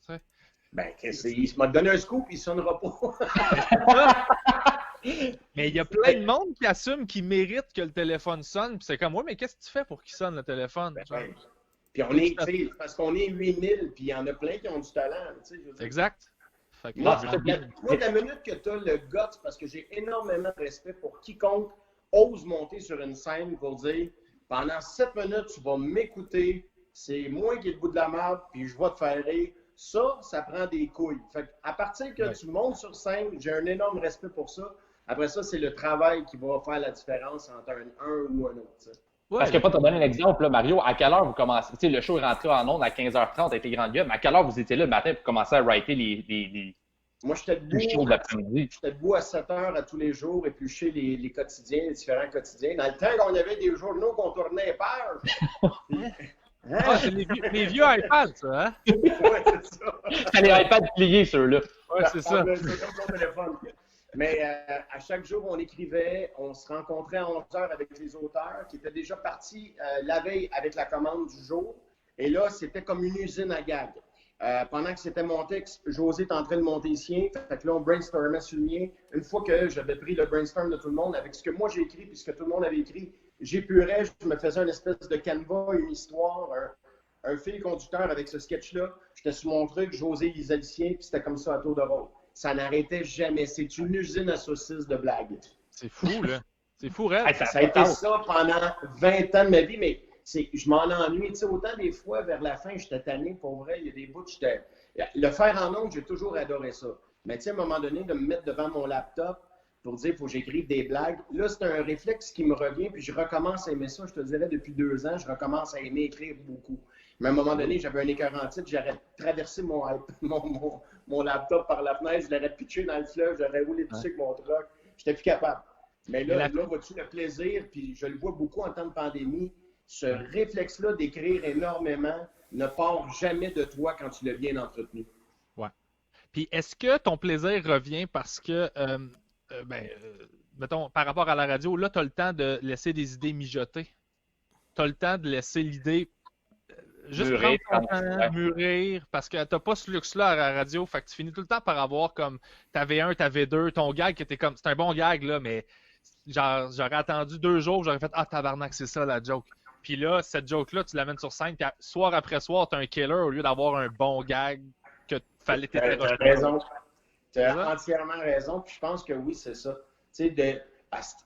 Ben, il m'a donné un scoop, il sonnera pas. Mais il y a plein de monde qui assume qu'ils méritent que le téléphone sonne. Puis c'est comme, ouais, mais qu'est-ce que tu fais pour qu'il sonne le téléphone? Ben, puis on est, tu sais, parce qu'on est 8000, puis il y en a plein qui ont du talent. Tu sais, je veux dire. Exact. Fait que Moi, la minute que tu as le guts, parce que j'ai énormément de respect pour quiconque ose monter sur une scène pour dire pendant 7 minutes, tu vas m'écouter, c'est moi qui ai le bout de la merde, puis je vais te faire rire. Ça prend des couilles. Fait à partir que tu montes sur scène, j'ai un énorme respect pour ça. Après ça, c'est le travail qui va faire la différence entre un ou un autre. T'sais. Parce que, pas te donner un exemple, là, Mario, à quelle heure vous commencez? Tu sais, le show est rentré en ondes à 15h30 avec les grandes gueules, mais à quelle heure vous étiez là le matin pour commencer à writer les Moi, j'étais shows de l'après-midi? J'étais debout à 7h à tous les jours, éplucher les quotidiens, les différents quotidiens. Dans le temps qu'on avait des journaux qu'on tournait pages. Ah, c'est les vieux iPads, ça, hein? Ouais, c'est ça. C'est les iPads pliés, ceux-là. Ouais, c'est ça. C'est comme ton téléphone. Mais à chaque jour, on écrivait, on se rencontrait à 11h avec les auteurs qui étaient déjà partis la veille avec la commande du jour. Et là, c'était comme une usine à gags. Pendant que c'était mon texte, José était en train de monter le sien. Fait que là, on brainstormait sur le mien. Une fois que j'avais pris le brainstorm de tout le monde avec ce que moi j'ai écrit puis ce que tout le monde avait écrit, j'épurais, je me faisais une espèce de canevas, une histoire, un fil conducteur avec ce sketch-là. J'étais sur mon truc, José lisait le sien, puis c'était comme ça à tour de rôle. Ça n'arrêtait jamais. C'est une usine à saucisses de blagues. C'est fou, là. C'est fou, Red. Ça a été ça pendant 20 ans de ma vie, mais je m'en ennuie. Tu sais, autant des fois, vers la fin, j'étais tanné, pour vrai. Il y a des bouts, le faire en ondes, j'ai toujours adoré ça. Mais tu sais, à un moment donné, de me mettre devant mon laptop pour dire qu'il faut que j'écrive des blagues, là, c'est un réflexe qui me revient, puis je recommence à aimer ça. Je te dirais, depuis 2 ans, je recommence à aimer écrire beaucoup. Mais à un moment donné, j'avais un écœur en titre, j'aurais traversé mon laptop par la fenêtre, je l'aurais pitché dans le fleuve, j'aurais roulé dessus avec mon truck. J'étais plus capable. Mais là, vois-tu le plaisir, puis je le vois beaucoup en temps de pandémie, ce réflexe-là d'écrire énormément ne part jamais de toi quand tu l'as bien entretenu. Ouais. Puis est-ce que ton plaisir revient parce que, mettons, par rapport à la radio, là, tu as le temps de laisser des idées mijoter. Tu as le temps de laisser l'idée juste mûrir, prendre ton temps, mûrir, parce que t'as pas ce luxe-là à la radio, fait que tu finis tout le temps par avoir comme t'avais un, t'avais deux, ton gag qui était comme, c'est un bon gag là, mais genre j'aurais attendu 2 jours, j'aurais fait ah tabarnak, c'est ça la joke. Puis là, cette joke-là, tu l'amènes sur scène, puis soir après soir, t'as un killer au lieu d'avoir un bon gag que fallait t'être raison. Tu as entièrement raison, puis je pense que oui, c'est ça. Tu sais,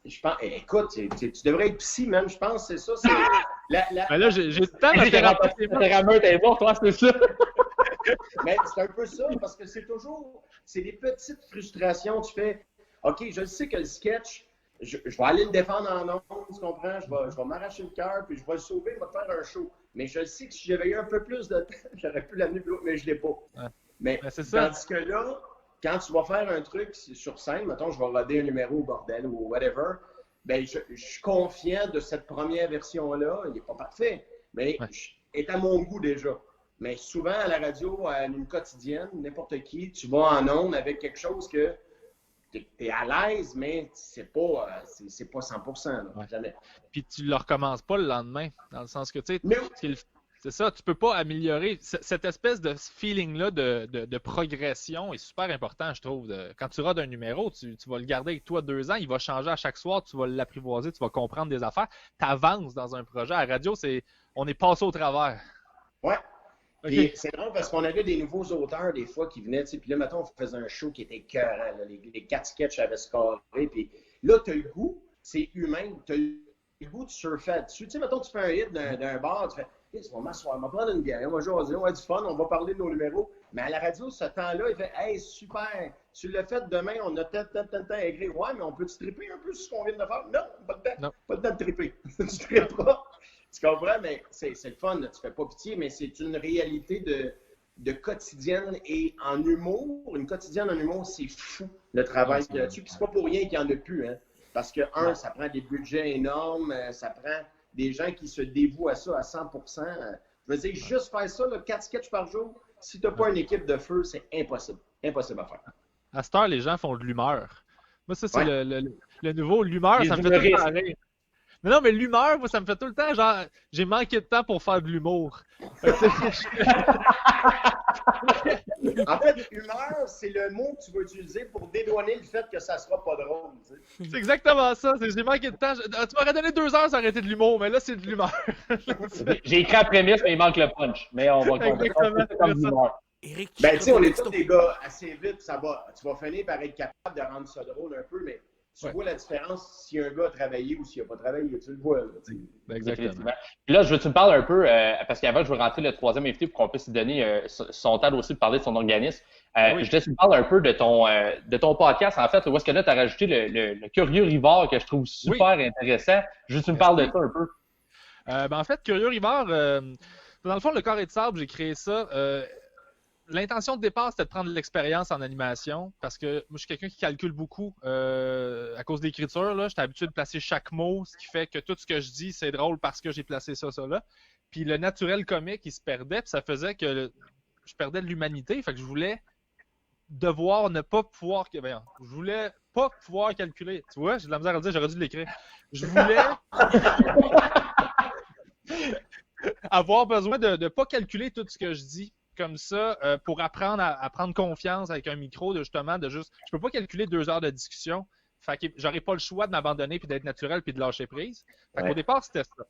Je pense, écoute, tu devrais être psy, même, je pense, c'est ça. Ben là, j'ai le temps de T'es rameur, t'es mort, toi, c'est ça. Mais c'est un peu ça, parce que c'est des petites frustrations. Tu fais, OK, je sais que le sketch, je vais aller le défendre en ondes, tu comprends? Je vais m'arracher le cœur, puis je vais le sauver, je vais te faire un show. Mais je sais que si j'avais eu un peu plus de temps, j'aurais pu l'amener plus haut, mais je ne l'ai pas. Ouais. Mais c'est ça. tandis que là, quand tu vas faire un truc sur scène, mettons, je vais roder un numéro au bordel ou whatever, ben je suis confiant de cette première version-là. Il n'est pas parfait, mais il est à mon goût déjà. Mais souvent, à la radio, à une quotidienne, n'importe qui, tu vas en ondes avec quelque chose que tu es à l'aise, mais c'est pas 100%. Là, jamais. Puis tu le recommences pas le lendemain, dans le sens que, tu sais, c'est ça, tu peux pas améliorer. Cette espèce de feeling-là de progression est super important, je trouve. Quand tu rodes un numéro, tu vas le garder avec toi 2 ans, il va changer à chaque soir, tu vas l'apprivoiser, tu vas comprendre des affaires. Tu avances dans un projet. À la radio, on est passé au travers. Ouais. Okay. C'est drôle parce qu'on avait des nouveaux auteurs des fois qui venaient, tu sais, puis là, mettons, on faisait un show qui était écœurant, les 4 sketchs avaient scoré, puis là, tu as le goût, c'est humain, tu as le goût de surfer dessus. Tu sais, mettons, tu fais un hit d'un bar, tu fais, hey, on va m'asseoir, on va prendre une bière, on va jaser, on va du fun, on va parler de nos numéros. Mais à la radio, ce temps-là, il fait, hey, super, tu l'as fait demain, on a tant écrit. Ouais, mais on peut-te tripper un peu sur ce qu'on vient de faire? Non, pas de temps, pas de temps de tripper. Tu trippes pas. Tu comprends? Mais c'est le fun, là. Tu fais pas pitié, mais c'est une réalité de quotidienne et en humour. Une quotidienne en humour, c'est fou le travail qu'il y a là-dessus. Puis c'est pas pour rien qu'il n'y en a plus, hein. Parce que, ça prend des budgets énormes, ça prend des gens qui se dévouent à ça à 100%. Je veux dire, juste faire ça, là, 4 sketchs par jour, si tu n'as pas une équipe de feu, c'est impossible. Impossible à faire. À cette heure, les gens font de l'humeur. Moi, ça, c'est le nouveau. L'humeur, ça me fait tout le temps rire. Non, mais l'humeur, moi, ça me fait tout le temps, genre, j'ai manqué de temps pour faire de l'humour. En fait, humeur, c'est le mot que tu vas utiliser pour dédouaner le fait que ça sera pas drôle. Tu sais. C'est exactement ça. J'ai manqué de temps. Tu m'aurais donné 2 heures, ça aurait été de l'humour, mais là, c'est de l'humeur. J'ai écrit la prémisse, mais il manque le punch. Mais on va Exactement. comme l'humeur. Éric, Ben, tu sais, on est tous des gars assez vite, ça va. Tu vas finir par être capable de rendre ça drôle un peu, mais tu vois la différence si un gars a travaillé ou s'il n'a pas travaillé, tu le vois. Là, exactement. Puis là, je veux que tu me parles un peu, parce qu'avant, je veux rentrer le 3e invité pour qu'on puisse lui donner son temps aussi de parler de son organisme. Je veux que tu me parles un peu de ton podcast, en fait, où est-ce que là, tu as rajouté le Curieux Rivard que je trouve super intéressant. Je veux que tu me parles de ça un peu. En fait, Curieux Rivard, dans le fond, le Carré de sable, j'ai créé ça. L'intention de départ, c'était de prendre de l'expérience en animation parce que moi, je suis quelqu'un qui calcule beaucoup à cause de l'écriture. J'étais habitué de placer chaque mot, ce qui fait que tout ce que je dis, c'est drôle parce que j'ai placé ça là. Puis le naturel comique, il se perdait, puis ça faisait que je perdais de l'humanité. Fait que je voulais ne pas pouvoir... je voulais pas pouvoir calculer. Tu vois, j'ai de la misère à le dire, j'aurais dû l'écrire. Je voulais avoir besoin de ne pas calculer tout ce que je dis. Comme ça, pour apprendre à prendre confiance avec un micro, je peux pas calculer 2 heures de discussion. Fait que j'aurais pas le choix de m'abandonner puis d'être naturel puis de lâcher prise. Fait qu'au départ, c'était ça.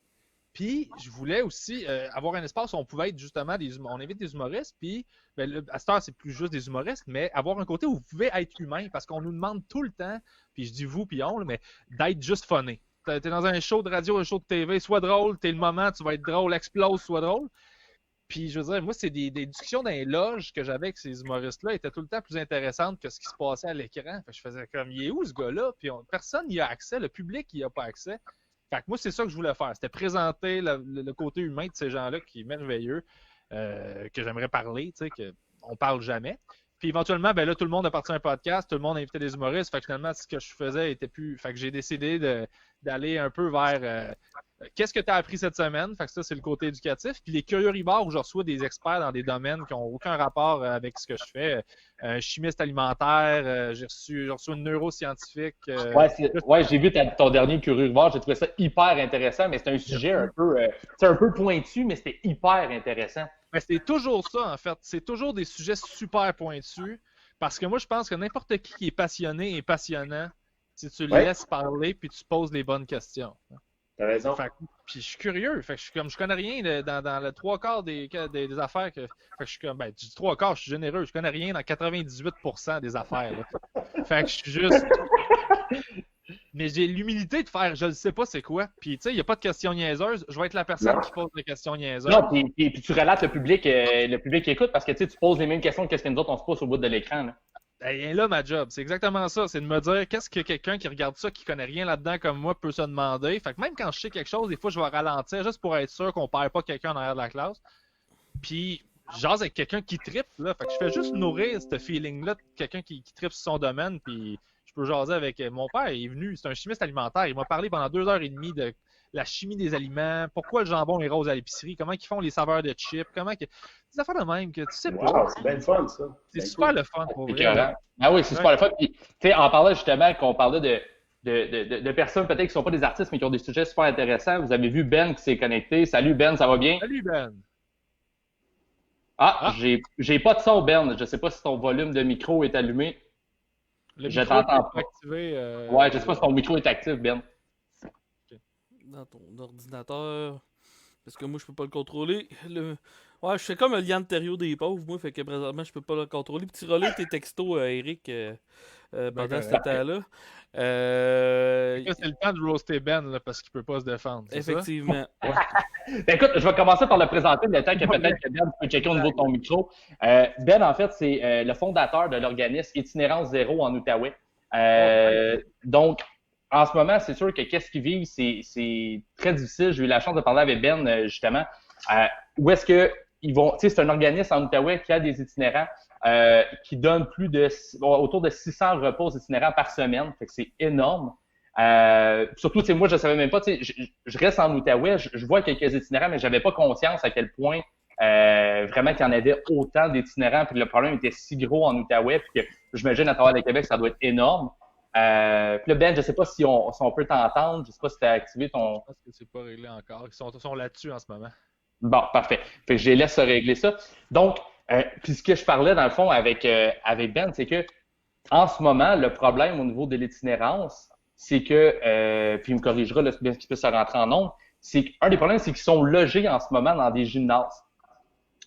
Puis, je voulais aussi avoir un espace où on pouvait être justement on invite des humoristes, puis à cette heure, c'est plus juste des humoristes, mais avoir un côté où vous pouvez être humain, parce qu'on nous demande tout le temps, puis je dis vous puis on, mais d'être juste funné. T'es dans un show de radio, un show de TV, sois drôle, t'es le moment, tu vas être drôle, explose, sois drôle. Puis, je veux dire, moi, c'est des discussions dans les loges que j'avais avec ces humoristes-là étaient tout le temps plus intéressantes que ce qui se passait à l'écran. Fait que je faisais comme, il est où ce gars-là? Puis personne n'y a accès, le public n'y a pas accès. Fait que moi, c'est ça que je voulais faire. C'était présenter le côté humain de ces gens-là qui est merveilleux, que j'aimerais parler, tu sais, qu'on parle jamais. Puis éventuellement, ben là, tout le monde a parti à un podcast, tout le monde invitait des humoristes. Fait que finalement, ce que je faisais était plus. Fait que j'ai décidé d'aller un peu vers qu'est-ce que tu as appris cette semaine? Fait que ça, c'est le côté éducatif. Puis les Curieux Rivards, où je reçois des experts dans des domaines qui n'ont aucun rapport avec ce que je fais. Un chimiste alimentaire, j'ai reçu une neuroscientifique. J'ai vu ton dernier Curieux Rivard, j'ai trouvé ça hyper intéressant, mais c'est un sujet un peu pointu, mais c'était hyper intéressant. Mais c'est toujours ça, en fait. C'est toujours des sujets super pointus. Parce que moi, je pense que n'importe qui est passionné est passionnant si tu le laisses parler puis tu poses les bonnes questions. T'as raison. Puis je suis curieux. Fait que je connais rien dans le 3/4 des affaires. Fait que je suis comme, du 3/4, je suis généreux. Je connais rien dans 98% des affaires. Là. Fait que je suis juste. Mais j'ai l'humilité de faire, je ne sais pas c'est quoi. Puis, tu sais, il n'y a pas de questions niaiseuses. Je vais être la personne Non. qui pose des questions niaiseuses. Non, puis tu relates le public écoute parce que tu poses les mêmes questions que ce que nous autres on se pose au bout de l'écran. Là. Et là, ma job, c'est exactement ça. C'est de me dire qu'est-ce que quelqu'un qui regarde ça, qui connaît rien là-dedans comme moi, peut se demander. Fait que même quand je sais quelque chose, des fois, je vais ralentir juste pour être sûr qu'on perd pas quelqu'un en arrière de la classe. Puis, jase avec quelqu'un qui trippe, là. Fait que je fais juste nourrir ce feeling-là de quelqu'un qui trippe sur son domaine. Puis, je peux jaser avec mon père. Il est venu, c'est un chimiste alimentaire. Il m'a parlé pendant 2h30 de la chimie des aliments, pourquoi le jambon est rose à l'épicerie, comment ils font les saveurs de chips, des affaires de même que tu sais pas. Wow, c'est bien le fun, ça. C'est Ben, super cool. le fun pour C'est vrai. écœurant. Ah oui, c'est super le fun. Puis, tu sais, en parlant justement qu'on parlait de personnes peut-être qui sont pas des artistes mais qui ont des sujets super intéressants. Vous avez vu Ben qui s'est connecté. Salut Ben, ça va bien? Salut Ben. Ah, j'ai pas de son Ben. Je sais pas si ton volume de micro est allumé. Le Je micro t'entends est pas. activé. Ouais, je sais pas si ton micro est actif, Ben. Dans ton ordinateur. Parce que moi, je peux pas le contrôler. Ouais, je fais comme un lien Thériault des pauvres, moi, fait que présentement, je peux pas le contrôler. Petit relais tes textos, Eric, pendant cet correct. temps-là. Là, c'est le temps de roaster Ben là, parce qu'il peut pas se défendre. c'est ça? Effectivement. Ben, écoute, je vais commencer par le présenter, le temps que peut-être que Ben peut checker au niveau de ton micro. Ben, en fait, c'est le fondateur de l'organisme Itinérance Zéro en Outaouais. Donc, en ce moment, c'est sûr que qu'est-ce qu'ils vivent, c'est très difficile. J'ai eu la chance de parler avec Ben, justement. Où est-ce que ils vont... Tu sais, c'est un organisme en Outaouais qui a des itinérants qui donne autour de 600 repas aux itinérants par semaine. Fait que c'est énorme. Surtout, tu sais, moi, je savais même pas, tu sais, je reste en Outaouais, je vois quelques itinérants, mais j'avais pas conscience à quel point vraiment qu'il y en avait autant d'itinérants, puis le problème était si gros en Outaouais, puis que j'imagine à travers le Québec, ça doit être énorme. Puis là, Ben, je sais pas si on peut t'entendre, je sais pas si tu as activé ton... Je pense que c'est pas réglé encore. Ils sont là-dessus en ce moment. Bon, parfait. Fait que je les laisse régler ça. Donc, puis ce que je parlais dans le fond avec Ben, c'est que en ce moment, le problème au niveau de l'itinérance, c'est que, puis il me corrigera là, bien qu'il puisse se rentrer en nombre, c'est qu'un des problèmes, c'est qu'ils sont logés en ce moment dans des gymnases.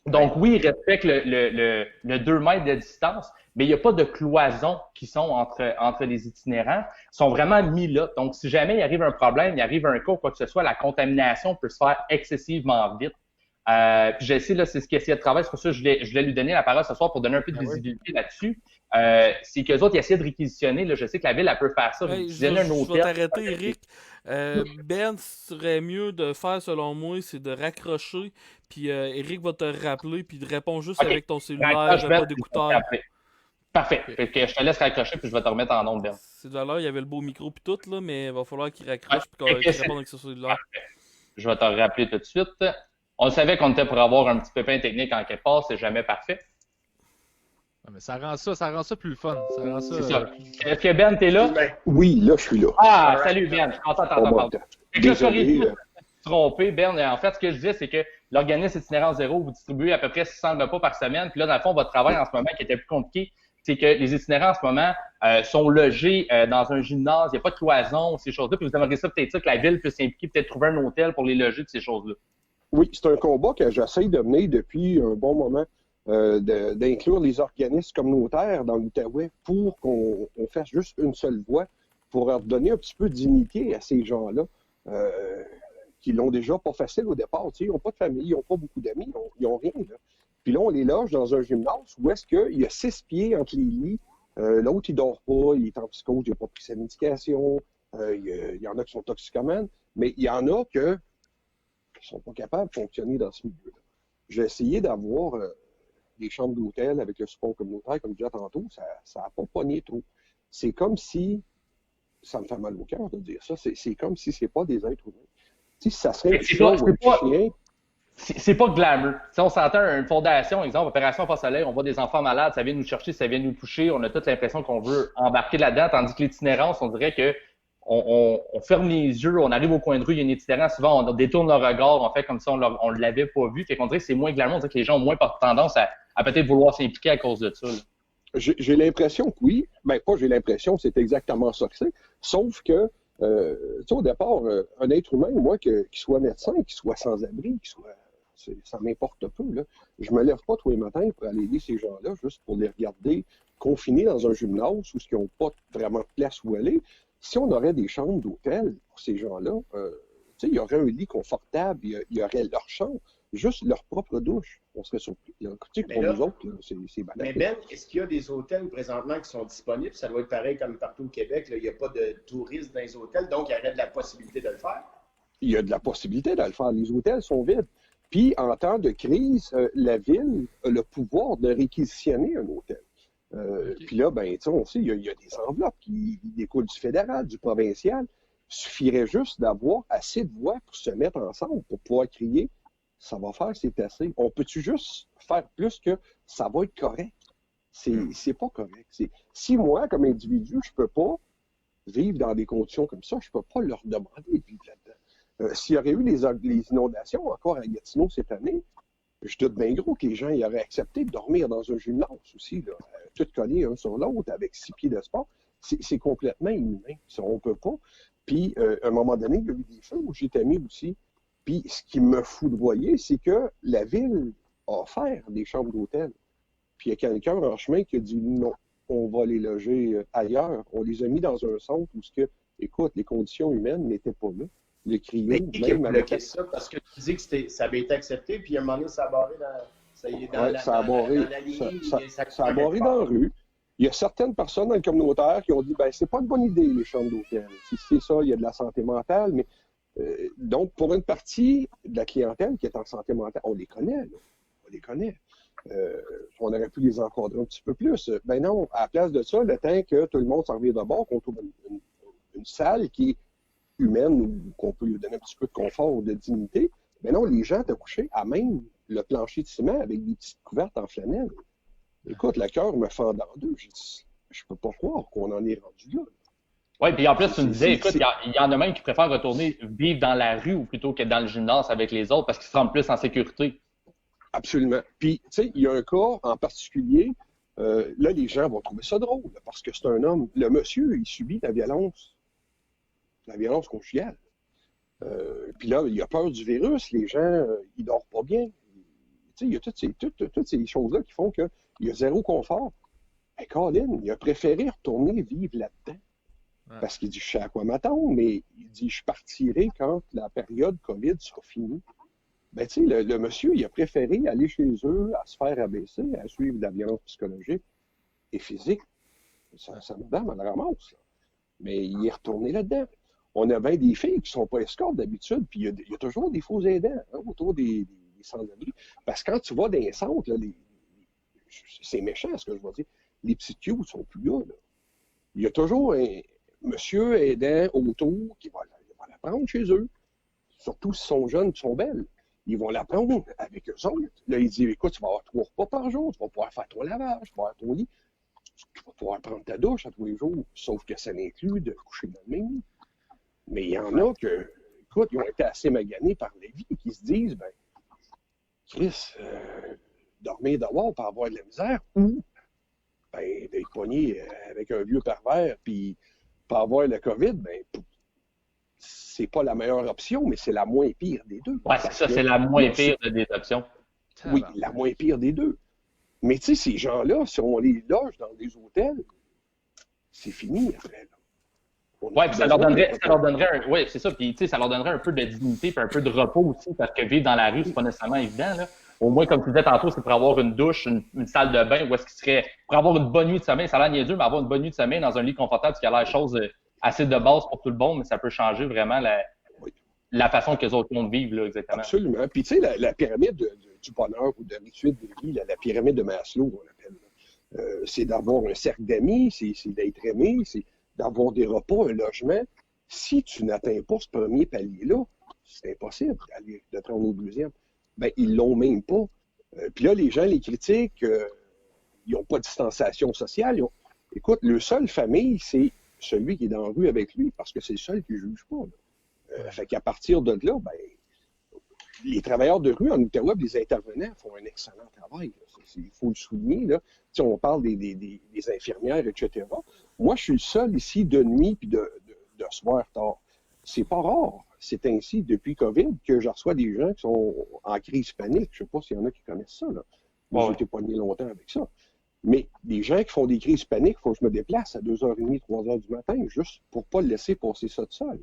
Donc oui, ils respectent le 2 mètres de distance, mais il n'y a pas de cloison qui sont entre les itinérants. Ils sont vraiment mis là. Donc si jamais il arrive un problème, il arrive un cas ou quoi que ce soit, la contamination peut se faire excessivement vite. Puis je sais, là, c'est ce qu'il essaie de travailler. C'est pour ça que je voulais lui donner la parole ce soir pour donner un peu de visibilité là-dessus. C'est qu'eux autres, ils essaient de réquisitionner. Là, je sais que la ville, elle peut faire ça. Hey, Réquisitionner un je vais hôtel. t'arrêter, Eric. Ben, ce serait mieux de faire, selon moi, c'est de raccrocher. Puis Eric va te rappeler. Puis de répondre juste Ok. avec ton cellulaire, Raccroche, Ben, pas d'écouteur. Parfait. Fait que je te laisse raccrocher puis je vais te remettre en onde, Ben. C'est de l'heure, il y avait le beau micro puis tout, là, mais il va falloir qu'il raccroche Ouais, puis qu'il réponde avec son cellulaire. Je vais te rappeler tout de suite. On savait qu'on était pour avoir un petit pépin technique en quelque part, c'est jamais parfait. Ouais, mais ça rend ça plus fun. Ça rend ça. C'est ça. Est-ce que Ben, t'es là? Ben, Oui, là, je suis là. Ah, salut Ben. T'entends. Fait que là, Désolé. trompé, Ben. En fait, ce que je disais, c'est que l'organisme Itinérance Zéro, vous distribuez à peu près 600 repas par semaine. Puis là, dans le fond, votre travail en ce moment, qui était plus compliqué, c'est que les itinérants en ce moment sont logés dans un gymnase, il n'y a pas de cloison, ces choses-là. Puis vous aimeriez ça peut-être ça que la ville puisse s'impliquer, peut-être trouver un hôtel pour les loger de ces choses-là. Oui, c'est un combat que j'essaie de mener depuis un bon moment, d'inclure les organismes communautaires dans l'Outaouais pour qu'on fasse juste une seule voix, pour leur donner un petit peu de dignité à ces gens-là qui l'ont déjà pas facile au départ. Tu sais, ils n'ont pas de famille, ils n'ont pas beaucoup d'amis, ils n'ont rien. Là. Puis là, on les loge dans un gymnase où est-ce qu'il y a 6 pieds entre les lits. L'autre, il dort pas, il est en psychose, il n'a pas pris sa médication. Il y en a qui sont toxicomanes, mais il y en a qui ne sont pas capables de fonctionner dans ce milieu-là. J'ai essayé d'avoir des chambres d'hôtel avec le support communautaire, comme je disais tantôt, ça n'a pas pogné trop. C'est comme si, ça me fait mal au cœur de dire ça, c'est comme si c'est pas des êtres humains. Tu sais, si ça serait un chat ou un chien... C'est pas glamour. Si on s'entend une fondation, exemple, Opération Pas Soleil, on voit des enfants malades, ça vient nous chercher, ça vient nous toucher, on a toute l'impression qu'on veut embarquer là-dedans, tandis que l'itinérance, on dirait que on ferme les yeux, on arrive au coin de rue, il y a un itinérant, souvent on détourne le regard, on fait comme si on ne l'avait pas vu, fait qu'on dirait que c'est moins glamour, on dirait que les gens ont moins tendance à peut-être vouloir s'impliquer à cause de ça. Là. J'ai l'impression que oui, ben pas j'ai l'impression, c'est exactement ça que c'est, sauf que, tu sais, au départ, un être humain, moi, qu'il soit médecin, qu'il soit sans-abri, ça m'importe peu, là. Je me lève pas tous les matins pour aller aider ces gens-là, juste pour les regarder confinés dans un gymnase où ils n'ont pas vraiment de place où aller. si on aurait des chambres d'hôtel pour ces gens-là, il y aurait un lit confortable, il y aurait leur chambre, juste leur propre douche. On serait surpris. Là. Pour nous autres, là, c'est banal. Mais Ben, est-ce qu'il y a des hôtels présentement qui sont disponibles? Ça doit être pareil comme partout au Québec. Là. Il n'y a pas de touristes dans les hôtels, donc il y aurait de la possibilité de le faire. Il y a de la possibilité de le faire. Les hôtels sont vides. Puis, en temps de crise, la ville a le pouvoir de réquisitionner un hôtel. Puis là, on sait, il y a des enveloppes qui découlent du fédéral, du provincial. Il suffirait juste d'avoir assez de voix pour se mettre ensemble, pour pouvoir crier « ça va faire, c'est assez ». On peut-tu juste faire plus que « ça va être correct ». C'est pas correct. Si moi, comme individu, je peux pas vivre dans des conditions comme ça, je peux pas leur demander de vivre là-dedans. S'il y aurait eu les inondations encore à Gatineau cette année, je doute bien gros que les gens y auraient accepté de dormir dans un gymnase aussi, là, tout collés un sur l'autre avec 6 pieds de sport. C'est complètement inhumain. Ça, on peut pas. Puis, à un moment donné, il y a eu des feux où j'étais mis aussi. Puis, ce qui me foudroyait, c'est que la ville a offert des chambres d'hôtel. Puis, il y a quelqu'un en chemin qui a dit non, on va les loger ailleurs. On les a mis dans un centre où, écoute, les conditions humaines n'étaient pas là. Le cryo, mais qui a bloqué ça? Parce que tu dis que ça avait été accepté, puis à un moment donné, ça a barré ça a barré dans la rue. Il y a certaines personnes dans le communautaire qui ont dit c'est pas une bonne idée, les chambres d'hôtel. Si c'est ça, il y a de la santé mentale, mais donc, pour une partie de la clientèle qui est en santé mentale, on les connaît, là. On les connaît. On aurait pu les encadrer un petit peu plus. Ben non, à la place de ça, le temps que tout le monde s'en revient de bord, qu'on trouve une salle qui est humaine ou qu'on peut lui donner un petit peu de confort ou de dignité, ben non, les gens étaient couchés à même le plancher de ciment avec des petites couvertes en flanelle. Écoute, le cœur me fend dans deux. J'ai dit, je peux pas croire qu'on en est rendu là. Oui, puis en plus, tu me disais, écoute, il y en a même qui préfèrent retourner vivre dans la rue ou plutôt qu'être dans le gymnase avec les autres parce qu'ils se sentent plus en sécurité. Absolument. Puis, tu sais, il y a un cas en particulier, là, les gens vont trouver ça drôle parce que c'est un homme. Le monsieur, il subit la violence conjugale. Puis là, il a peur du virus, les gens, ils dorment pas bien. Tu sais, il y a toutes ces choses-là qui font qu'il y a zéro confort. Et Colin, il a préféré retourner vivre là-dedans. Ouais. Parce qu'il dit, je sais à quoi m'attendre, mais il dit, je partirai quand la période COVID sera finie. Ben, tu sais, le monsieur, il a préféré aller chez eux, à se faire abaisser, à suivre de la violence psychologique et physique. Ça me donne à la ramasse, là. Mais il est retourné là-dedans. On a bien des filles qui ne sont pas escortes d'habitude, puis il y a toujours des faux aidants autour des sans-abri. Parce que quand tu vas dans les centres, là, c'est méchant ce que je vais dire, les petits cues ne sont plus là. Il y a toujours un monsieur aidant autour qui va la prendre chez eux. Surtout s'ils sont jeunes et sont belles. Ils vont la prendre avec eux autres. Là, ils disent, écoute, tu vas avoir 3 repas par jour, tu vas pouvoir faire ton lavage, tu vas avoir ton lit, tu vas pouvoir prendre ta douche à tous les jours, sauf que ça n'inclut de coucher dans le même lit. Mais il y en a que, écoute, ils ont été assez maganés par la vie et qui se disent, Chris, dormir dehors pour avoir de la misère ou d'être pogné avec un vieux pervers puis pas avoir le COVID, c'est pas la meilleure option, mais c'est la moins pire des deux. Oui, c'est ça, c'est la moins pire des options. Oui, la moins pire des deux. Mais tu sais, ces gens-là, si on les loge dans des hôtels, c'est fini après. Oui, puis ça leur donnerait oui, c'est ça, puis tu sais, ça leur donnerait un peu de dignité puis un peu de repos aussi, parce que vivre dans la rue, c'est pas nécessairement évident, là. Au moins, comme tu disais tantôt, c'est pour avoir une douche, une salle de bain, où est-ce qu'il serait, pour avoir une bonne nuit de sommeil, ça a l'air niaiseux, mais avoir une bonne nuit de sommeil dans un lit confortable, ce qui a l'air chose assez de base pour tout le monde, mais ça peut changer vraiment la façon que les autres mondes vivent, là, exactement. Absolument. Puis tu sais, la pyramide du bonheur ou de rituel de vie, la pyramide de Maslow, on l'appelle, c'est d'avoir un cercle d'amis, c'est d'être aimé, c'est d'avoir des repas, un logement. Si tu n'atteins pas ce premier palier-là, c'est impossible de prendre au deuxième. Ils l'ont même pas. Puis là, les gens les critiquent, ils n'ont pas de distanciation sociale. Écoute, le seul famille, c'est celui qui est dans la rue avec lui, parce que c'est le seul qui ne juge pas. Fait qu'à partir de là, les travailleurs de rue en Outaouais, les intervenants font un excellent travail. Il faut le souligner. Là. On parle des infirmières, etc. Moi, je suis le seul ici de nuit puis de soir tard. C'est pas rare. C'est ainsi depuis COVID que je reçois des gens qui sont en crise panique. Je ne sais pas s'il y en a qui connaissent ça. Là. Moi, j'ai été pogné longtemps avec ça. Mais des gens qui font des crises paniques, il faut que je me déplace à 2h30, 3h du matin, juste pour pas le laisser passer ça de seul.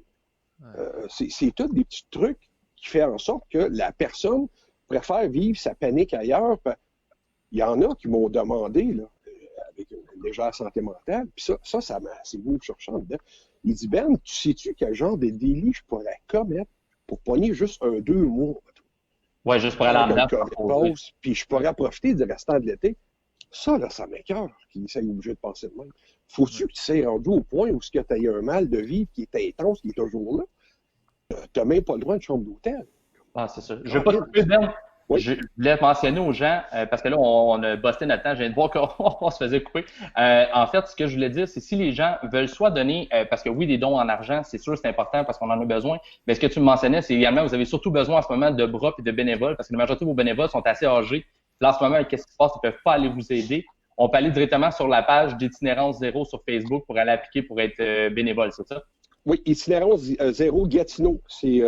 C'est tous des petits trucs qui font en sorte que la personne préfère vivre sa panique ailleurs. Il y en a qui m'ont demandé, là, avec une légère santé mentale, puis ça m'a assez venu me chercher en dedans. Il dit, Ben, tu sais-tu quel genre de délit je pourrais commettre pour pogner juste 2 mois? Ouais, juste pour aller en dedans. Puis je pourrais profiter du restant de l'été. Ça, là, ça m'écoeure qu'il soit obligé de penser de même. Faut-tu que tu sois rendu au point où tu as eu un mal de vivre qui est intense, qui est toujours là? Tu n'as même pas le droit de chambre d'hôtel. Ah, c'est ça. Je vais pas te couper, Ben. Oui. Je voulais mentionner aux gens, parce que là, on a busté notre temps, je viens de voir qu'on se faisait couper. En fait, ce que je voulais dire, c'est si les gens veulent soit donner, parce que oui, des dons en argent, c'est sûr, c'est important parce qu'on en a besoin, mais ce que tu me mentionnais, c'est également, vous avez surtout besoin en ce moment de bras et de bénévoles, parce que la majorité de vos bénévoles sont assez âgés. Là, en ce moment, qu'est-ce qui se passe? Ils ne peuvent pas aller vous aider. On peut aller directement sur la page d'Itinérance Zéro sur Facebook pour aller appliquer pour être bénévole, c'est ça? Oui, Itinérance Zéro Gatineau, c'est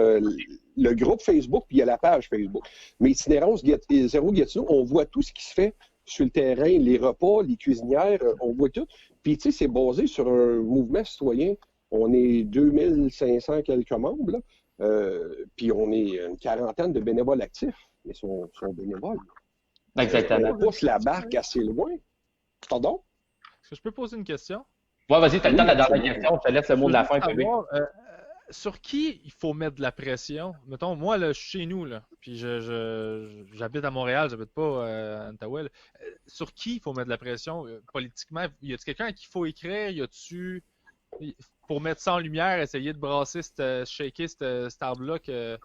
le groupe Facebook, puis il y a la page Facebook. Mais Itinérance Zéro Gatineau, on voit tout ce qui se fait sur le terrain, les repas, les cuisinières, on voit tout. Puis, tu sais, c'est basé sur un mouvement citoyen. On est 2500 quelques membres, là. Puis on est une quarantaine de bénévoles actifs, mais sont bénévoles. Exactement. On pousse la barque assez loin. Pardon? Est-ce que je peux poser une question? Ouais, vas-y, t'as le temps de la dernière question. Je te laisse le mot de la fin, PB. Sur qui il faut mettre de la pression? Mettons, moi, là, je suis chez nous, là, puis j'habite à Montréal, j'habite pas à Ottawa. Sur qui il faut mettre de la pression politiquement? Y a-t-il quelqu'un à qui il faut écrire? Y a-tu, pour mettre ça en lumière, essayer de brasser, shaker cet arbre-là que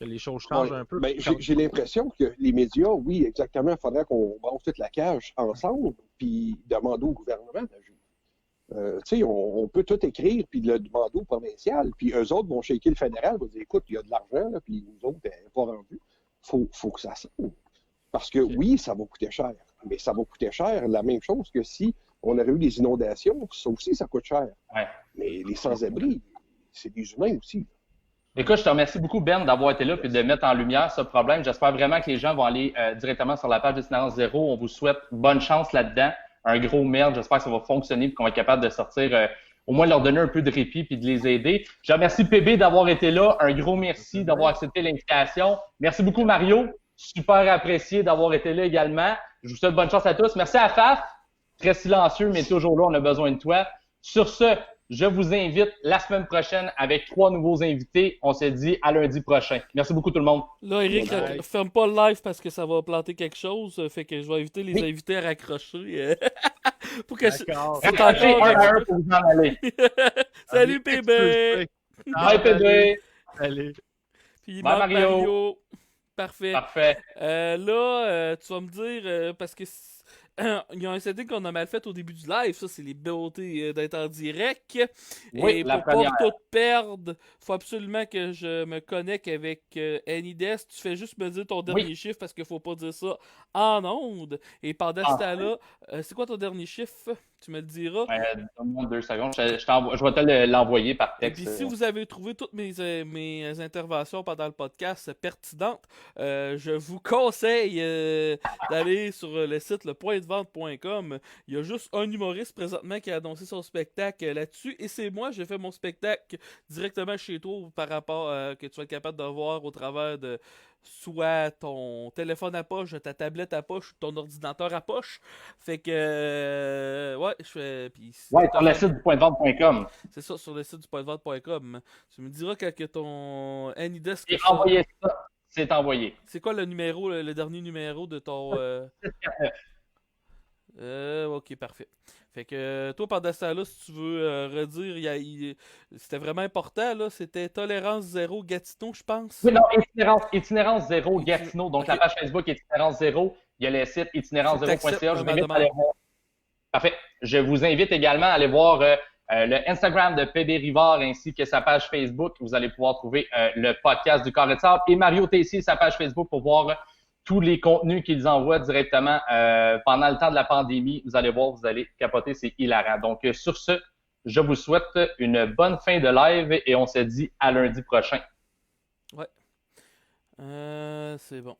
les choses changent un peu? Ben, j'ai l'impression que les médias, oui, exactement, il faudrait qu'on brasse toute la cage ensemble, puis demander au gouvernement d'agir. Tu sais, on peut tout écrire puis le demander au provincial, puis eux autres vont shaker le fédéral, vont dire écoute, il y a de l'argent, là, puis nous autres, elle n'est pas rendu. Faut que ça sorte. Parce que oui, ça va coûter cher, mais ça va coûter cher la même chose que si on aurait eu des inondations, ça aussi, ça coûte cher. Ouais. Mais les sans-abri, c'est des humains aussi. Écoute, je te remercie beaucoup, Ben, d'avoir été là et de mettre en lumière ce problème. J'espère vraiment que les gens vont aller directement sur la page d'Itinérance Zéro. On vous souhaite bonne chance là-dedans. Un gros merde. J'espère que ça va fonctionner et qu'on va être capable de sortir, au moins leur donner un peu de répit et de les aider. Je remercie PB d'avoir été là. Un gros merci d'avoir accepté l'invitation. Merci beaucoup, Mario. Super apprécié d'avoir été là également. Je vous souhaite bonne chance à tous. Merci à Faf. Très silencieux, mais toujours là, on a besoin de toi. Sur ce, je vous invite la semaine prochaine avec 3 nouveaux invités. On se dit à lundi prochain. Merci beaucoup tout le monde. Là, Eric, ferme pas le live parce que ça va planter quelque chose. Fait que je vais inviter les invités à raccrocher. Pour que Raccrochez un à un pour vous en aller. Salut PB! Bye PB! Allez. Puis Bye, Mario! Parfait. Parfait. Là, tu vas me dire, parce que il y a un setting qu'on a mal fait au début du live, ça c'est les beautés d'être en direct. Oui, et la pour première. pas tout perdre, faut absolument que je me connecte avec Anydes. Tu fais juste me dire ton dernier chiffre parce qu'il faut pas dire ça en ondes. Et pendant ce temps-là, c'est quoi ton dernier chiffre? Tu me le diras. Donne-moi 2 secondes. Je vais te l'envoyer par texte. Et puis si vous avez trouvé toutes mes interventions pendant le podcast pertinentes, je vous conseille d'aller sur le site lepointdevente.com. Il y a juste un humoriste présentement qui a annoncé son spectacle là-dessus. Et c'est moi, j'ai fait mon spectacle directement chez toi par rapport que tu vas être capable de voir au travers de soit ton téléphone à poche, ta tablette à poche ou ton ordinateur à poche. Fait que ouais, je fais. Puis, ouais, sur le site du pointdevente.com. C'est ça, sur le site du pointdevente.com. Tu me diras que ton Anydes. C'est envoyé ça. C'est envoyé. C'est quoi le numéro, le dernier numéro de ton. Ok, parfait. Fait que toi, pendant ça là, si tu veux redire, c'était vraiment important, là, c'était Tolérance Zéro Gatineau, je pense. Oui, non, Itinérance Zéro Gatineau. Donc, la page Facebook Itinérance Zéro. Il y a le site itinérancezéro.ca. Je vous invite à aller voir. Parfait. Je vous invite également à aller voir le Instagram de PB Rivard ainsi que sa page Facebook. Vous allez pouvoir trouver le podcast du Carré de Sable et Mario Tessier, sa page Facebook pour voir tous les contenus qu'ils envoient directement pendant le temps de la pandémie. Vous allez voir, vous allez capoter, c'est hilarant. Donc, sur ce, je vous souhaite une bonne fin de live et on se dit à lundi prochain. Ouais. C'est bon.